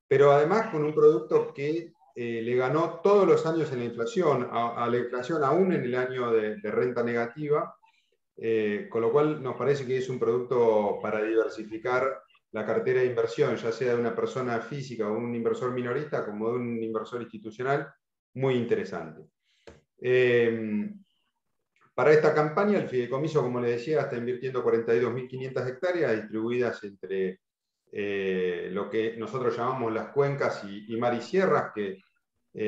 pero además con un producto que le ganó todos los años en la inflación, a la inflación aún en el año de renta negativa, con lo cual nos parece que es un producto para diversificar la cartera de inversión, ya sea de una persona física o un inversor minorista, como de un inversor institucional, muy interesante. Para esta campaña, el fideicomiso, como les decía, está invirtiendo 42.500 hectáreas distribuidas entre lo que nosotros llamamos las cuencas y mar y sierras, que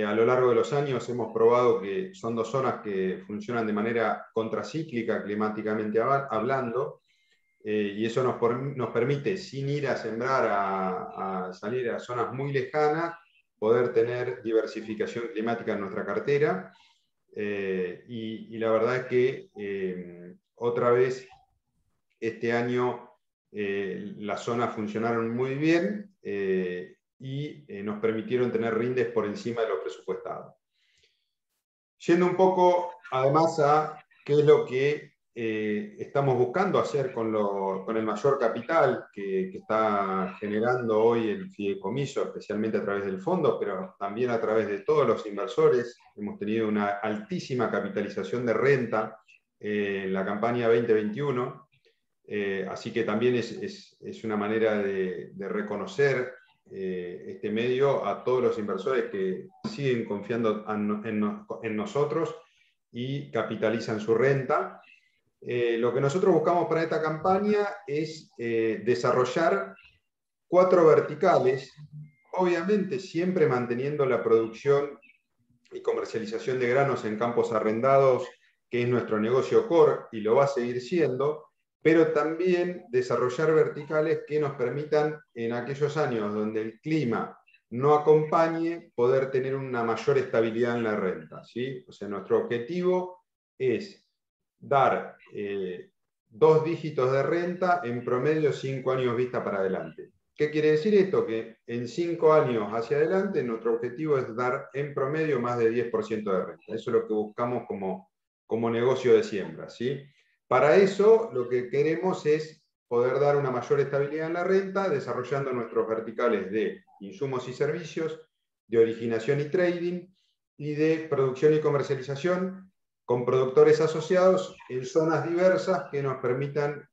a lo largo de los años hemos probado que son 2 zonas que funcionan de manera contracíclica, climáticamente hablando, y eso nos permite, sin ir a sembrar, a salir a zonas muy lejanas, poder tener diversificación climática en nuestra cartera. Y la verdad es que otra vez este año las zonas funcionaron muy bien y nos permitieron tener rindes por encima de lo presupuestado. Yendo un poco además a qué es lo que estamos buscando hacer con el mayor capital que está generando hoy el fideicomiso, especialmente a través del fondo, pero también a través de todos los inversores. Hemos tenido una altísima capitalización de renta en la campaña 2021, así que también es una manera de reconocer este medio a todos los inversores que siguen confiando en nosotros y capitalizan su renta. Lo que nosotros buscamos para esta campaña es desarrollar 4 verticales, obviamente siempre manteniendo la producción y comercialización de granos en campos arrendados, que es nuestro negocio core y lo va a seguir siendo, pero también desarrollar verticales que nos permitan, en aquellos años donde el clima no acompañe, poder tener una mayor estabilidad en la renta, ¿sí? O sea, nuestro objetivo es dar 2 dígitos de renta en promedio 5 años vista para adelante. ¿Qué quiere decir esto? Que en 5 años hacia adelante nuestro objetivo es dar en promedio más de 10% de renta. Eso es lo que buscamos como negocio de siembra, ¿sí? Para eso lo que queremos es poder dar una mayor estabilidad en la renta, desarrollando nuestros verticales de insumos y servicios, de originación y trading, y de producción y comercialización, con productores asociados en zonas diversas que nos permitan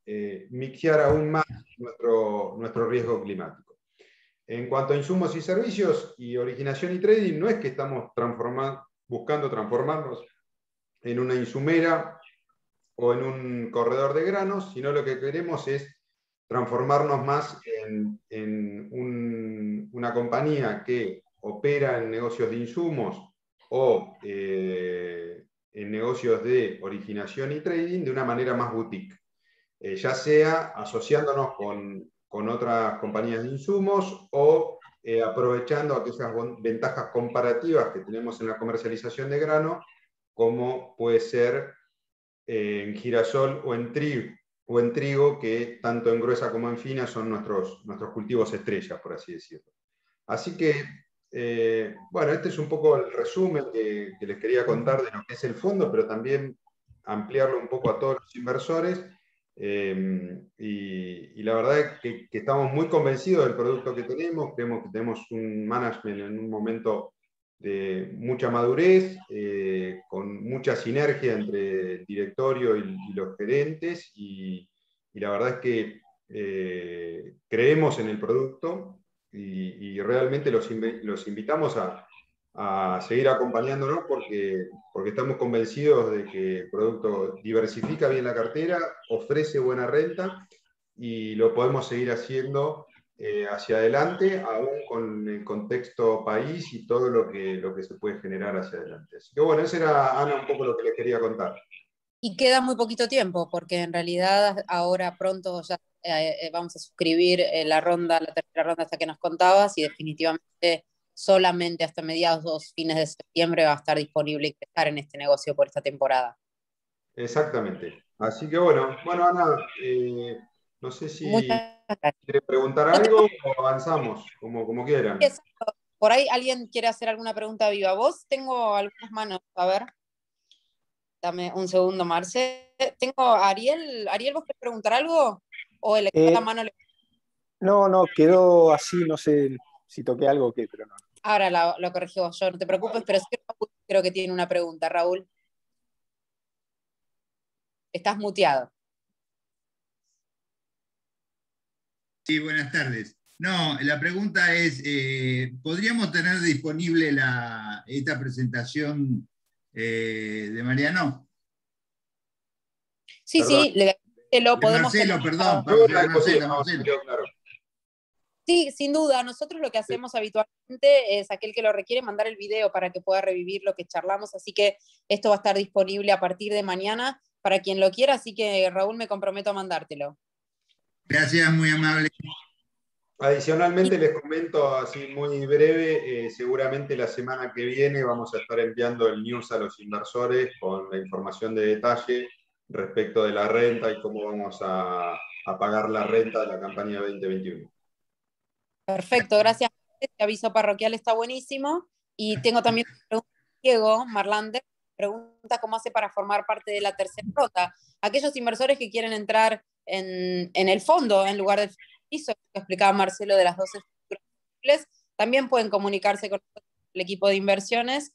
mixear aún más nuestro riesgo climático. En cuanto a insumos y servicios y originación y trading, no es que estamos buscando transformarnos en una insumera o en un corredor de granos, sino lo que queremos es transformarnos más en una compañía que opera en negocios de insumos o en negocios de originación y trading de una manera más boutique, ya sea asociándonos con otras compañías de insumos o aprovechando aquellas ventajas comparativas que tenemos en la comercialización de grano, como puede ser en girasol o en trigo, que tanto en gruesa como en fina son nuestros cultivos estrellas, por así decirlo. Así que, bueno, este es un poco el resumen que les quería contar de lo que es el fondo, pero también ampliarlo un poco a todos los inversores. Y la verdad es que estamos muy convencidos del producto que tenemos. Creemos que tenemos un management en un momento de mucha madurez, con mucha sinergia entre el directorio y los gerentes, y la verdad es que creemos en el producto y realmente los invitamos a seguir acompañándonos porque estamos convencidos de que el producto diversifica bien la cartera, ofrece buena renta y lo podemos seguir haciendo hacia adelante, aún con el contexto país y todo lo que se puede generar hacia adelante. Así que bueno, eso era, Ana, un poco lo que les quería contar. Y queda muy poquito tiempo, porque en realidad ahora pronto ya vamos a suscribir la tercera ronda hasta que nos contabas, y definitivamente solamente hasta mediados, fines de septiembre va a estar disponible ingresar en este negocio por esta temporada. Exactamente. Así que bueno, Ana, no sé si Muchas gracias. quiere preguntar algo o avanzamos, como quieran. Por ahí alguien quiere hacer alguna pregunta viva. Vos, tengo algunas manos, a ver. Dame un segundo, Marce. Tengo a Ariel. Ariel, ¿vos querés preguntar algo? ¿O el la mano? No, quedó así, no sé si toqué algo o qué, pero no. Ahora lo corregí vos, yo, no te preocupes, pero sí que Raúl creo que tiene una pregunta. Raúl. Estás muteado. Sí, buenas tardes. No, la pregunta es, ¿podríamos tener disponible esta presentación de Mariano? Sí, Perdón. sí, lo podemos Marcelo, tener. Perdón. Marcelo. Sí, sin duda. Nosotros lo que hacemos habitualmente es aquel que lo requiere mandar el video para que pueda revivir lo que charlamos, así que esto va a estar disponible a partir de mañana para quien lo quiera, así que Raúl, me comprometo a mandártelo. Gracias, muy amable. Adicionalmente les comento así muy breve, seguramente la semana que viene vamos a estar enviando el news a los inversores con la información de detalle respecto de la renta y cómo vamos a pagar la renta de la campaña 2021. Perfecto, gracias. Este aviso parroquial está buenísimo. Y tengo también una pregunta de Diego Marlander, pregunta cómo hace para formar parte de la tercera ronda. Aquellos inversores que quieren entrar en el fondo en lugar del piso, que explicaba Marcelo de las 12 estructuras posibles, también pueden comunicarse con el equipo de inversiones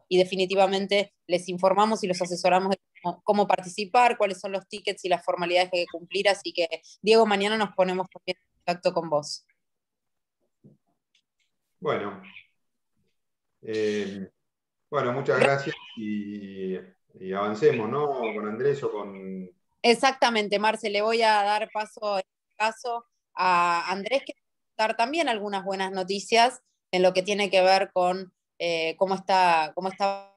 y definitivamente les informamos y los asesoramos de cómo participar, cuáles son los tickets y las formalidades que hay que cumplir. Así que, Diego, mañana nos ponemos también en contacto con vos. Bueno, bueno, muchas gracias y avancemos, ¿no? Con Andrés o con... Exactamente, Marce, le voy a dar paso en este caso a Andrés, que va a dar también algunas buenas noticias en lo que tiene que ver con cómo está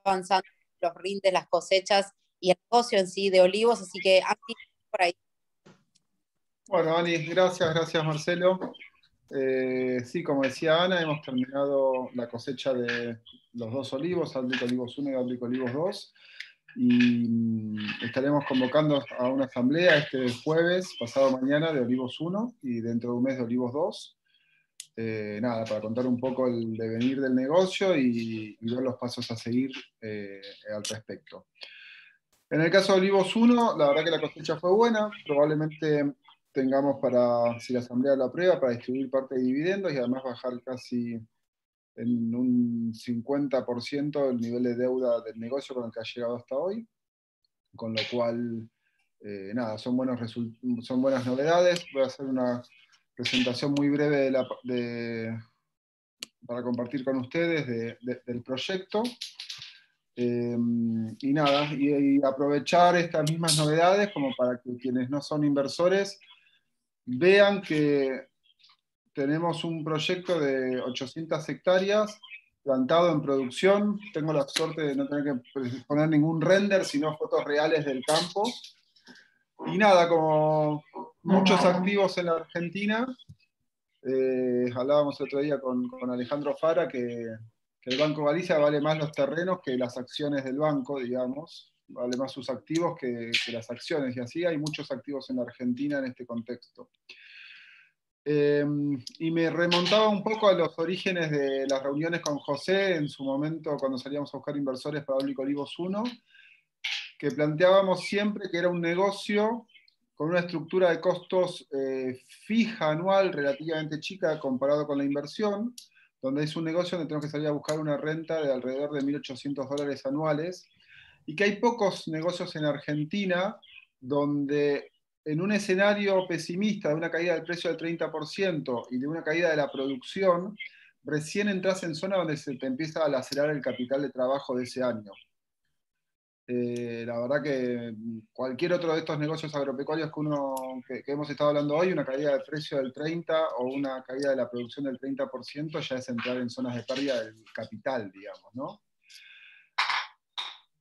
avanzando los rindes, las cosechas y el negocio en sí de olivos. Así que, Andy, por ahí. Bueno, Ani, gracias Marcelo. Sí, como decía Ana, hemos terminado la cosecha de los 2 olivos, Áblico Olivos 1 y Áblico Olivos 2, y estaremos convocando a una asamblea este jueves, pasado mañana, de Olivos 1 y dentro de un mes de Olivos 2. Nada, para contar un poco el devenir del negocio y ver los pasos a seguir al respecto. En el caso de Olivos 1, la verdad que la cosecha fue buena, probablemente tengamos para, si la asamblea lo aprueba, para distribuir parte de dividendos y además bajar casi en un 50% el nivel de deuda del negocio con el que ha llegado hasta hoy, con lo cual, nada, son buenas novedades. Voy a hacer una presentación muy breve para compartir con ustedes del proyecto. Y nada, y aprovechar estas mismas novedades como para que quienes no son inversores vean que tenemos un proyecto de 800 hectáreas plantado en producción. Tengo la suerte de no tener que poner ningún render, sino fotos reales del campo. Y nada, como muchos activos en la Argentina, hablábamos el otro día con Alejandro Fara que el Banco Galicia vale más los terrenos que las acciones del banco, digamos, vale más sus activos que las acciones, y así hay muchos activos en la Argentina en este contexto. Y me remontaba un poco a los orígenes de las reuniones con José en su momento cuando salíamos a buscar inversores para Áblico Olivos 1, que planteábamos siempre que era un negocio con una estructura de costos fija anual relativamente chica comparado con la inversión, donde es un negocio donde tenemos que salir a buscar una renta de alrededor de $1.800 anuales, y que hay pocos negocios en Argentina donde en un escenario pesimista de una caída del precio del 30% y de una caída de la producción, recién entras en zona donde se te empieza a lacerar el capital de trabajo de ese año. La verdad que cualquier otro de estos negocios agropecuarios que hemos estado hablando hoy, una caída de precio del 30% o una caída de la producción del 30% ya es entrar en zonas de pérdida del capital, digamos, ¿no?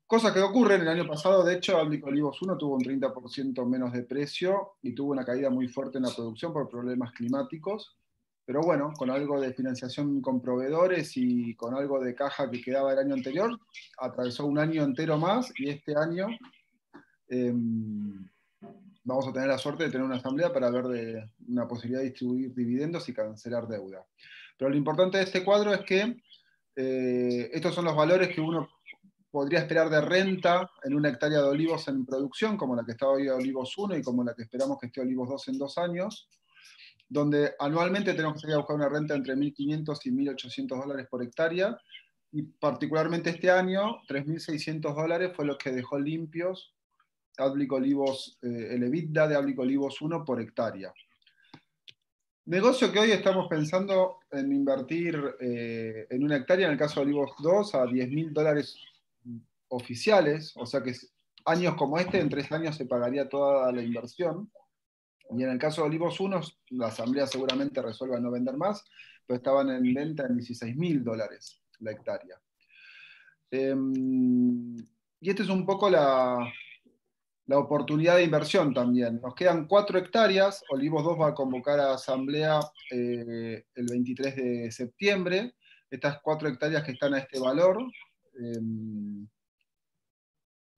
Cosa que ocurre en el año pasado. De hecho, Áblico Olivos 1 tuvo un 30% menos de precio y tuvo una caída muy fuerte en la producción por problemas climáticos. Pero bueno, con algo de financiación con proveedores y con algo de caja que quedaba el año anterior, atravesó un año entero más, y este año vamos a tener la suerte de tener una asamblea para ver de una posibilidad de distribuir dividendos y cancelar deuda. Pero lo importante de este cuadro es que estos son los valores que uno podría esperar de renta en una hectárea de olivos en producción, como la que está hoy Olivos 1 y como la que esperamos que esté Olivos 2 en 2 años, donde anualmente tenemos que salir a buscar una renta entre $1.500 y $1.800 por hectárea, y particularmente este año, $3.600 fue lo que dejó limpios Áblico Olivos, el EBITDA de Áblico Olivos 1 por hectárea. Negocio que hoy estamos pensando en invertir en una hectárea, en el caso de Olivos 2, a $10.000 oficiales, o sea que años como este, en 3 años se pagaría toda la inversión. Y en el caso de Olivos 1, la asamblea seguramente resuelva no vender más, pero estaban en venta en $16.000 la hectárea. Y esta es un poco la oportunidad de inversión también. Nos quedan 4 hectáreas, Olivos 2 va a convocar a asamblea el 23 de septiembre. Estas 4 hectáreas que están a este valor,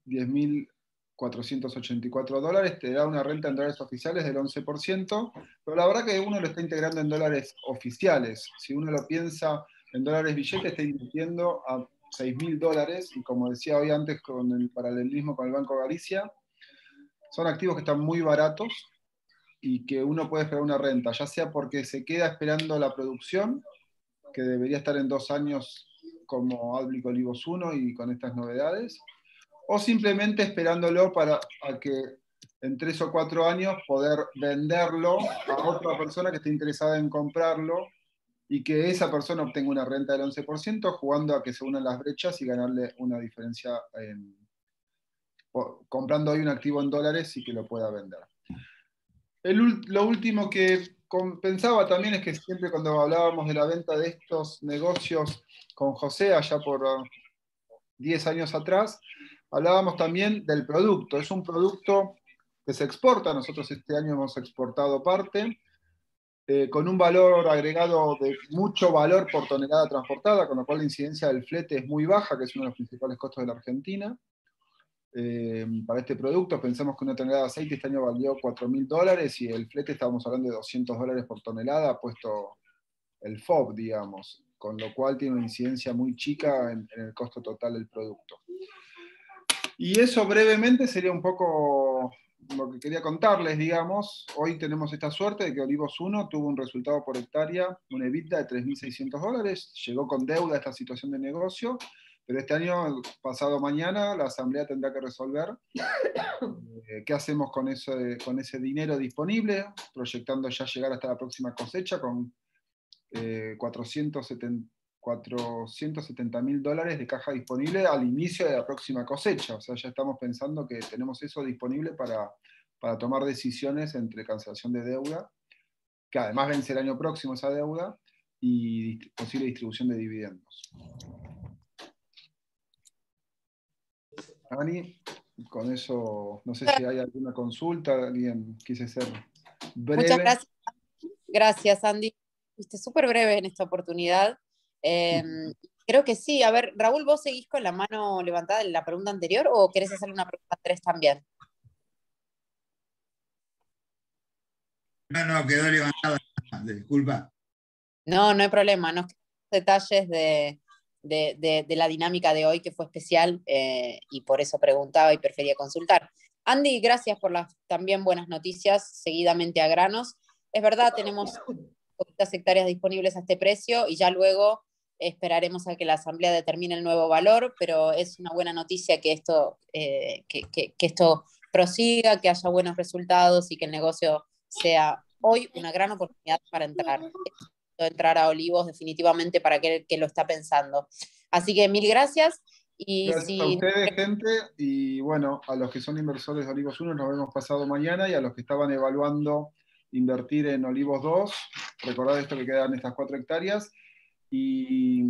$10.484, te da una renta en dólares oficiales del 11%, pero la verdad que uno lo está integrando en dólares oficiales. Si uno lo piensa en dólares billetes, está invirtiendo a $6.000, y como decía hoy antes con el paralelismo con el Banco Galicia, son activos que están muy baratos y que uno puede esperar una renta, ya sea porque se queda esperando la producción, que debería estar en 2 años como Adblick Olivos 1 y con estas novedades, o simplemente esperándolo para a que en 3 o 4 años poder venderlo a otra persona que esté interesada en comprarlo y que esa persona obtenga una renta del 11%, jugando a que se unan las brechas y ganarle una diferencia comprando hoy un activo en dólares y que lo pueda vender. Lo último que pensaba también es que siempre cuando hablábamos de la venta de estos negocios con José, allá por 10 años atrás, hablábamos también del producto. Es un producto que se exporta, nosotros este año hemos exportado parte, con un valor agregado de mucho valor por tonelada transportada, con lo cual la incidencia del flete es muy baja, que es uno de los principales costos de la Argentina. Para este producto pensamos que una tonelada de aceite este año valió $4.000 y el flete estábamos hablando de $200 por tonelada, puesto el FOB, digamos, con lo cual tiene una incidencia muy chica en el costo total del producto. Y eso brevemente sería un poco lo que quería contarles, digamos. Hoy tenemos esta suerte de que Olivos 1 tuvo un resultado por hectárea, un EBITDA de $3.600, llegó con deuda a esta situación de negocio, pero este año, pasado mañana, la Asamblea tendrá que resolver qué hacemos con ese dinero disponible, proyectando ya llegar hasta la próxima cosecha con $470.000 de caja disponible al inicio de la próxima cosecha. O sea, ya estamos pensando que tenemos eso disponible para tomar decisiones entre cancelación de deuda, que además vence el año próximo esa deuda, y posible distribución de dividendos. Ani, con eso, no sé si hay alguna consulta, alguien quise ser breve. Muchas gracias. Gracias, Andy. Fuiste súper breve en esta oportunidad. Creo que sí. A ver, Raúl, ¿vos seguís con la mano levantada en la pregunta anterior o querés hacerle una pregunta 3 también? No, quedó levantada. Disculpa. No, no hay problema. Nos quedan detalles de la dinámica de hoy que fue especial y por eso preguntaba y prefería consultar. Andy, gracias por las también buenas noticias, seguidamente a granos. Es verdad, tenemos poquitas hectáreas disponibles a este precio y ya luego esperaremos a que la Asamblea determine el nuevo valor, pero es una buena noticia que esto, que esto prosiga, que haya buenos resultados y que el negocio sea hoy una gran oportunidad para entrar a Olivos definitivamente para aquel que lo está pensando. Así que mil gracias. Y gracias a ustedes, gente, y bueno, a los que son inversores de Olivos 1 nos vemos pasado mañana, y a los que estaban evaluando invertir en Olivos 2, recordad esto, que quedan estas 4 hectáreas, y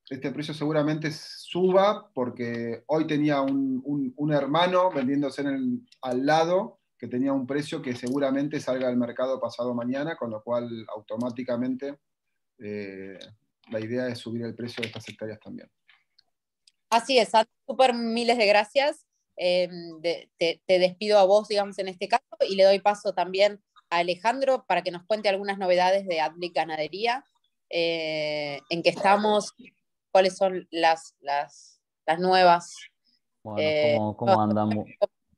este precio seguramente suba, porque hoy tenía un hermano vendiéndose al lado, que tenía un precio que seguramente salga al mercado pasado mañana, con lo cual automáticamente la idea es subir el precio de estas hectáreas también. Así es, súper miles de gracias. Te despido a vos, digamos, en este caso, y le doy paso también a Alejandro para que nos cuente algunas novedades de Adblick Ganadería, en qué estamos, cuáles son las nuevas. Bueno, ¿cómo andamos?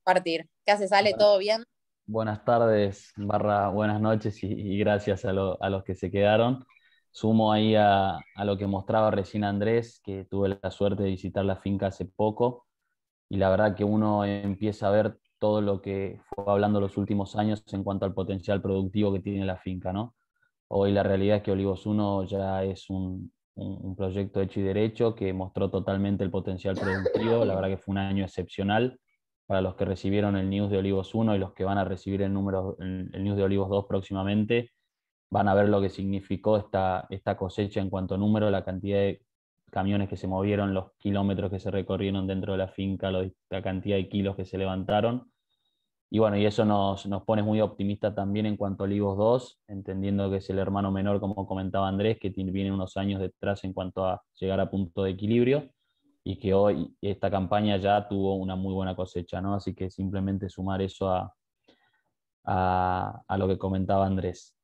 Compartir. ¿Qué haces, Ale? ¿Todo bien? Buenas tardes, buenas noches y gracias a los que se quedaron. Sumo ahí a lo que mostraba recién Andrés, que tuve la suerte de visitar la finca hace poco, y la verdad que uno empieza a ver todo lo que fue hablando los últimos años en cuanto al potencial productivo que tiene la finca, ¿no? Hoy la realidad es que Olivos 1 ya es un proyecto hecho y derecho que mostró totalmente el potencial productivo. La verdad que fue un año excepcional para los que recibieron el news de Olivos 1 y los que van a recibir el news de Olivos 2 próximamente. Van a ver lo que significó esta cosecha en cuanto a número, la cantidad de camiones que se movieron, los kilómetros que se recorrieron dentro de la finca, la cantidad de kilos que se levantaron. Y bueno, y eso nos pone muy optimistas también en cuanto a Olivos 2, entendiendo que es el hermano menor, como comentaba Andrés, que viene unos años detrás en cuanto a llegar a punto de equilibrio, y que hoy esta campaña ya tuvo una muy buena cosecha, ¿no? Así que simplemente sumar eso a lo que comentaba Andrés.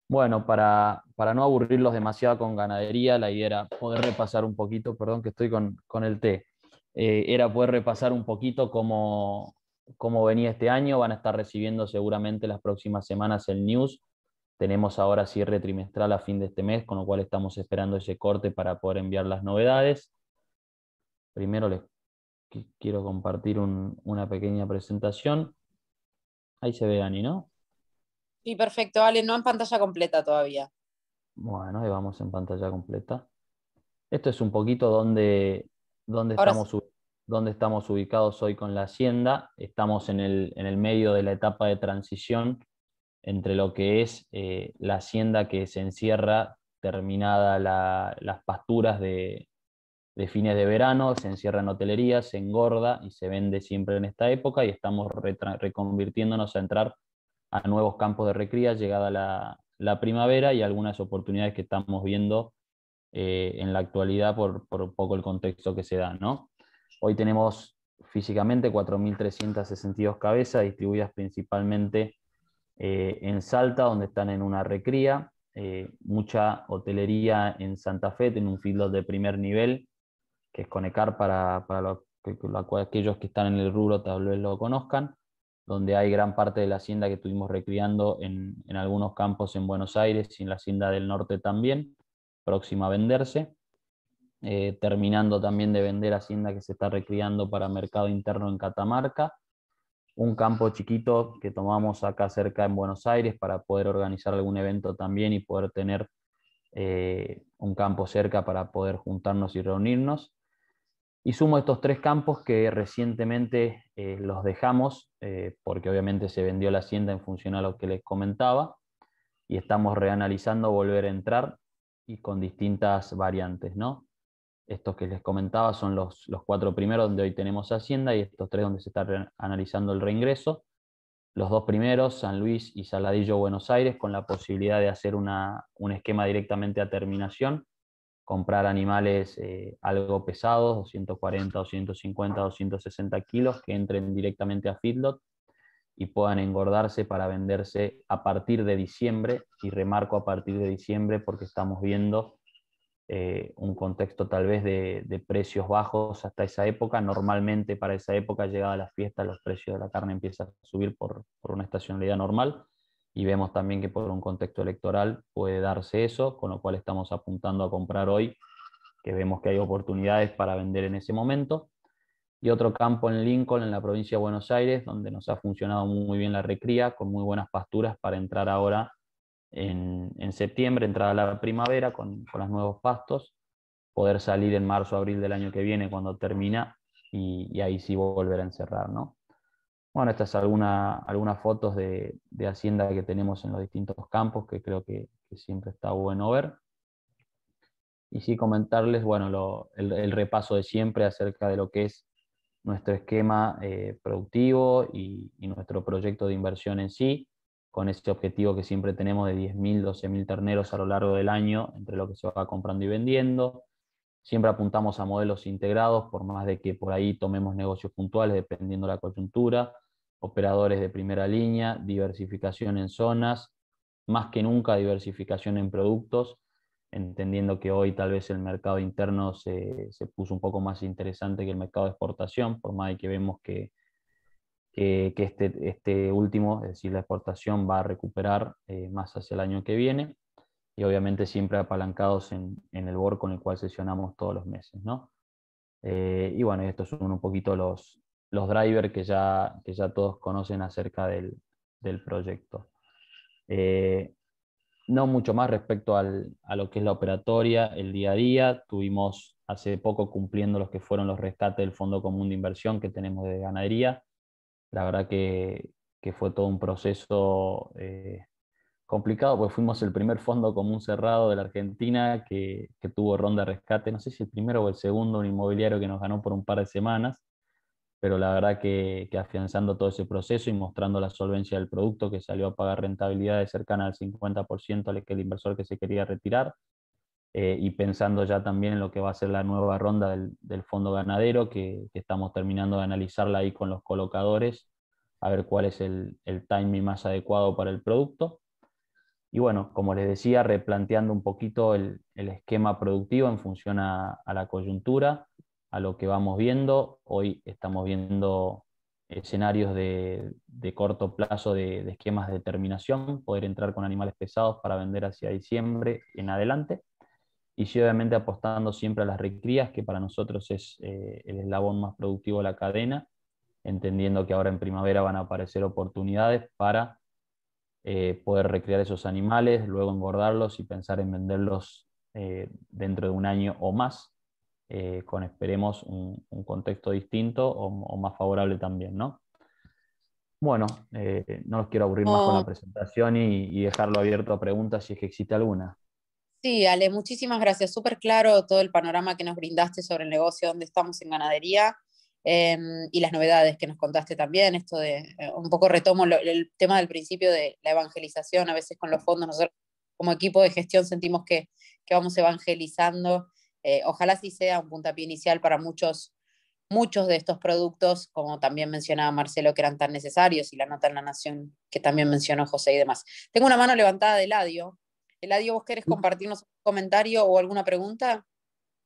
Bueno, para no aburrirlos demasiado con ganadería, la idea era poder repasar un poquito, perdón que estoy con el té, era poder repasar un poquito cómo venía este año. Van a estar recibiendo seguramente las próximas semanas el news. Tenemos ahora cierre trimestral a fin de este mes, con lo cual estamos esperando ese corte para poder enviar las novedades. Primero les quiero compartir una pequeña presentación. Ahí se ve, Ani, ¿no? Sí, perfecto, Ale, no en pantalla completa todavía. Bueno, ahí vamos en pantalla completa. Esto es un poquito donde Ahora sí. estamos ubicados hoy con la hacienda. Estamos en el medio de la etapa de transición entre lo que es la hacienda que se encierra terminada las pasturas de fines de verano, se encierra en hotelería, se engorda y se vende siempre en esta época, y estamos reconvirtiéndonos a entrar a nuevos campos de recría llegada la primavera, y algunas oportunidades que estamos viendo en la actualidad por un poco el contexto que se da, ¿no? Hoy tenemos físicamente 4.362 cabezas distribuidas principalmente en Salta, donde están en una recría, mucha hotelería en Santa Fe, en un feedlot de primer nivel, que es Conecar para aquellos que están en el rubro tal vez lo conozcan, donde hay gran parte de la hacienda que estuvimos recriando en algunos campos en Buenos Aires y en la hacienda del norte también, próxima a venderse. Terminando también de vender hacienda que se está recriando para mercado interno en Catamarca. Un campo chiquito que tomamos acá cerca en Buenos Aires para poder organizar algún evento también y poder tener un campo cerca para poder juntarnos y reunirnos. Y sumo estos 3 campos que recientemente los dejamos, porque obviamente se vendió la hacienda en función a lo que les comentaba, y estamos reanalizando volver a entrar y con distintas variantes, ¿no? Estos que les comentaba son los 4 primeros donde hoy tenemos hacienda, y estos 3 donde se está analizando el reingreso. Los 2 primeros, San Luis y Saladillo, Buenos Aires, con la posibilidad de hacer un esquema directamente a terminación, comprar animales algo pesados, 240, 250, 260 kilos, que entren directamente a feedlot y puedan engordarse para venderse a partir de diciembre, y remarco a partir de diciembre porque estamos viendo un contexto tal vez de precios bajos hasta esa época. Normalmente para esa época, llegada la fiesta, los precios de la carne empiezan a subir por una estacionalidad normal, y vemos también que por un contexto electoral puede darse eso, con lo cual estamos apuntando a comprar hoy, que vemos que hay oportunidades para vender en ese momento. Y otro campo en Lincoln, en la provincia de Buenos Aires, donde nos ha funcionado muy bien la recría, con muy buenas pasturas para entrar ahora en septiembre, entrada la primavera con los nuevos pastos, poder salir en marzo, abril del año que viene cuando termina, y ahí sí volver a encerrar, ¿no? Bueno, estas son algunas fotos de hacienda que tenemos en los distintos campos, que creo que siempre está bueno ver. Y sí comentarles, bueno, el repaso de siempre acerca de lo que es nuestro esquema productivo y nuestro proyecto de inversión en sí, con ese objetivo que siempre tenemos de 10.000, 12.000 terneros a lo largo del año, entre lo que se va comprando y vendiendo. Siempre apuntamos a modelos integrados, por más de que por ahí tomemos negocios puntuales dependiendo de la coyuntura, operadores de primera línea, diversificación en zonas, más que nunca diversificación en productos, entendiendo que hoy tal vez el mercado interno se puso un poco más interesante que el mercado de exportación, por más de que vemos que este último, es decir, la exportación, va a recuperar más hacia el año que viene, y obviamente siempre apalancados en el board con el cual sesionamos todos los meses, ¿no? Y bueno, estos son un poquito los drivers que ya todos conocen acerca del proyecto. No mucho más respecto a lo que es la operatoria, el día a día. Tuvimos hace poco cumpliendo los que fueron los rescates del Fondo Común de Inversión que tenemos de ganadería. La verdad que fue todo un proceso complicado, porque fuimos el primer fondo común cerrado de la Argentina que tuvo ronda de rescate. No sé si el primero o el segundo, un inmobiliario que nos ganó por un par de semanas, pero la verdad que afianzando todo ese proceso y mostrando la solvencia del producto, que salió a pagar rentabilidades cercanas al 50% al que el inversor que se quería retirar, y pensando ya también en lo que va a ser la nueva ronda del fondo ganadero, que estamos terminando de analizarla ahí con los colocadores, a ver cuál es el timing más adecuado para el producto. Y bueno, como les decía, replanteando un poquito el esquema productivo en función a la coyuntura, a lo que vamos viendo. Hoy estamos viendo escenarios de corto plazo de esquemas de terminación, poder entrar con animales pesados para vender hacia diciembre en adelante. Y sí, obviamente apostando siempre a las recrías, que para nosotros es el eslabón más productivo de la cadena, entendiendo que ahora en primavera van a aparecer oportunidades para poder recrear esos animales, luego engordarlos y pensar en venderlos dentro de un año o más, con esperemos un contexto distinto o más favorable también, ¿no? Bueno, no los quiero aburrir más con la presentación y dejarlo abierto a preguntas si es que existe alguna. Sí, Ale, muchísimas gracias. Súper claro todo el panorama que nos brindaste sobre el negocio, donde estamos en ganadería, y las novedades que nos contaste también. Esto de, un poco retomo el tema del principio de la evangelización, a veces con los fondos, nosotros como equipo de gestión sentimos que vamos evangelizando. Ojalá sí sea un puntapié inicial para muchos de estos productos, como también mencionaba Marcelo, que eran tan necesarios, y la nota en La Nación que también mencionó José y demás. Tengo una mano levantada de Eladio. Eladio, ¿vos querés compartirnos un comentario o alguna pregunta?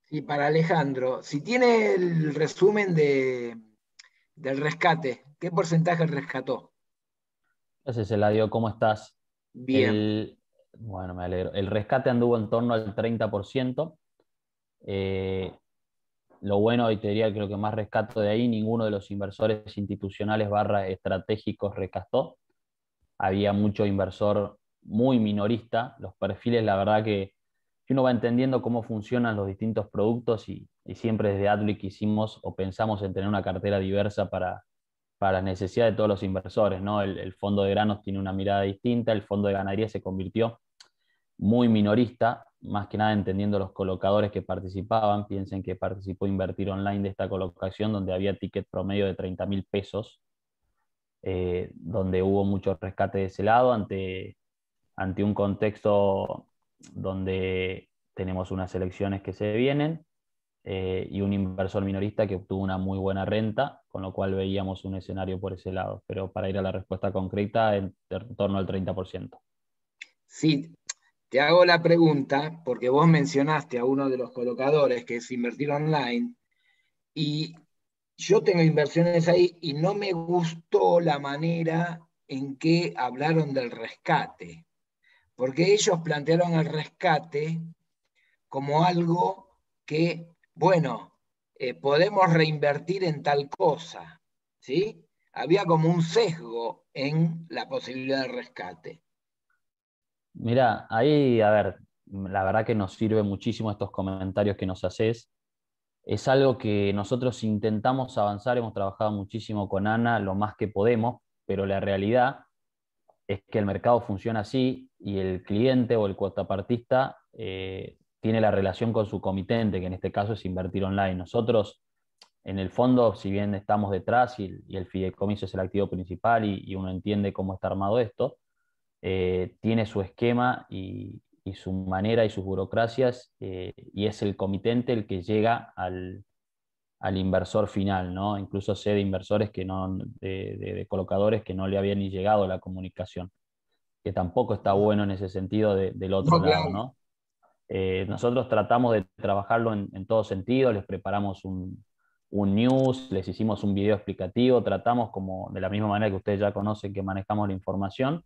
Y para Alejandro, si tiene el resumen del rescate, ¿qué porcentaje rescató? Gracias, Eladio, ¿cómo estás? Bien. Bueno, me alegro. El rescate anduvo en torno al 30%. Lo bueno, y te diría que lo que más rescato de ahí, ninguno de los inversores institucionales / estratégicos rescató. Había mucho inversor muy minorista. Los perfiles, la verdad que uno va entendiendo cómo funcionan los distintos productos y siempre desde Adluy quisimos o pensamos en tener una cartera diversa para las necesidades de todos los inversores, ¿no? El fondo de granos tiene una mirada distinta, el fondo de ganadería se convirtió muy minorista, más que nada entendiendo los colocadores que participaban. Piensen que participó Invertir Online de esta colocación, donde había ticket promedio de 30.000 pesos, donde hubo mucho rescate de ese lado, ante un contexto donde tenemos unas elecciones que se vienen, y un inversor minorista que obtuvo una muy buena renta, con lo cual veíamos un escenario por ese lado. Pero para ir a la respuesta concreta, en torno al 30%. Sí, te hago la pregunta porque vos mencionaste a uno de los colocadores, que es Invertir Online, y yo tengo inversiones ahí y no me gustó la manera en que hablaron del rescate, porque ellos plantearon el rescate como algo que, bueno, podemos reinvertir en tal cosa, ¿sí? Había como un sesgo en la posibilidad de rescate. Mira, ahí, a ver, la verdad que nos sirve muchísimo estos comentarios que nos haces. Es algo que nosotros intentamos avanzar, hemos trabajado muchísimo con Ana lo más que podemos, pero la realidad es que el mercado funciona así y el cliente o el cuotapartista tiene la relación con su comitente, que en este caso es Invertir Online. Nosotros, en el fondo, si bien estamos detrás y el fideicomiso es el activo principal y uno entiende cómo está armado esto, tiene su esquema y su manera y sus burocracias, y es el comitente el que llega al inversor final, ¿no? Incluso sé de inversores que no, de colocadores que no le había ni llegado la comunicación, que tampoco está bueno en ese sentido del otro lado, ¿no? Nosotros tratamos de trabajarlo en todo sentido, les preparamos un news, les hicimos un video explicativo, tratamos como de la misma manera que ustedes ya conocen que manejamos la información,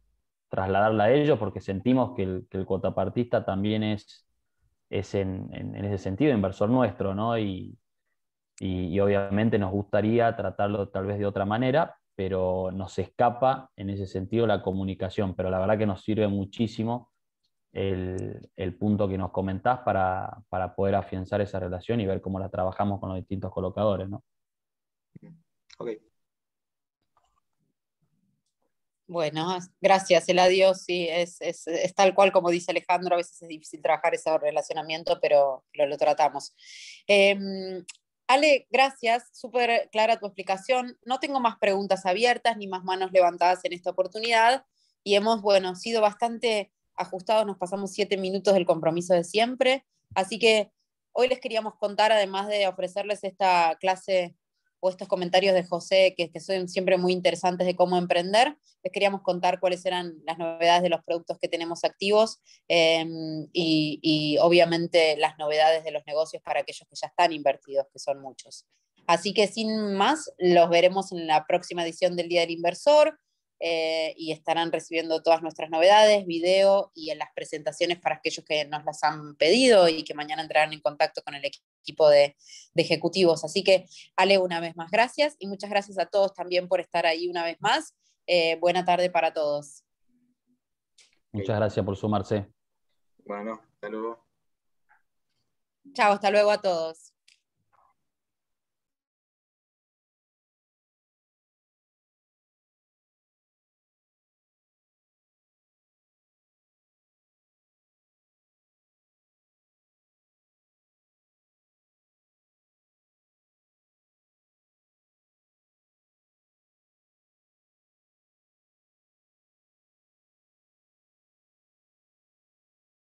trasladarla a ellos, porque sentimos que el cuotapartista también es en ese sentido inversor nuestro, ¿no? Y obviamente nos gustaría tratarlo tal vez de otra manera, pero nos escapa en ese sentido la comunicación. Pero la verdad que nos sirve muchísimo el punto que nos comentás para poder afianzar esa relación y ver cómo la trabajamos con los distintos colocadores, ¿no? Okay. Bueno, gracias, Eladio. Sí, es tal cual como dice Alejandro, a veces es difícil trabajar ese relacionamiento, pero lo tratamos. Ale, gracias, súper clara tu explicación. No tengo más preguntas abiertas ni más manos levantadas en esta oportunidad, y hemos, bueno, sido bastante ajustados, nos pasamos 7 minutos del compromiso de siempre, así que hoy les queríamos contar, además de ofrecerles esta clase o estos comentarios de José, que son siempre muy interesantes de cómo emprender. Les queríamos contar cuáles eran las novedades de los productos que tenemos activos y obviamente las novedades de los negocios para aquellos que ya están invertidos, que son muchos. Así que sin más, los veremos en la próxima edición del Día del Inversor y estarán recibiendo todas nuestras novedades, video y en las presentaciones para aquellos que nos las han pedido y que mañana entrarán en contacto con el equipo de ejecutivos. Así que, Ale, una vez más, gracias y muchas gracias a todos también por estar ahí una vez más. Buena tarde para todos. Muchas gracias por sumarse. Bueno, hasta luego. Chao, hasta luego a todos.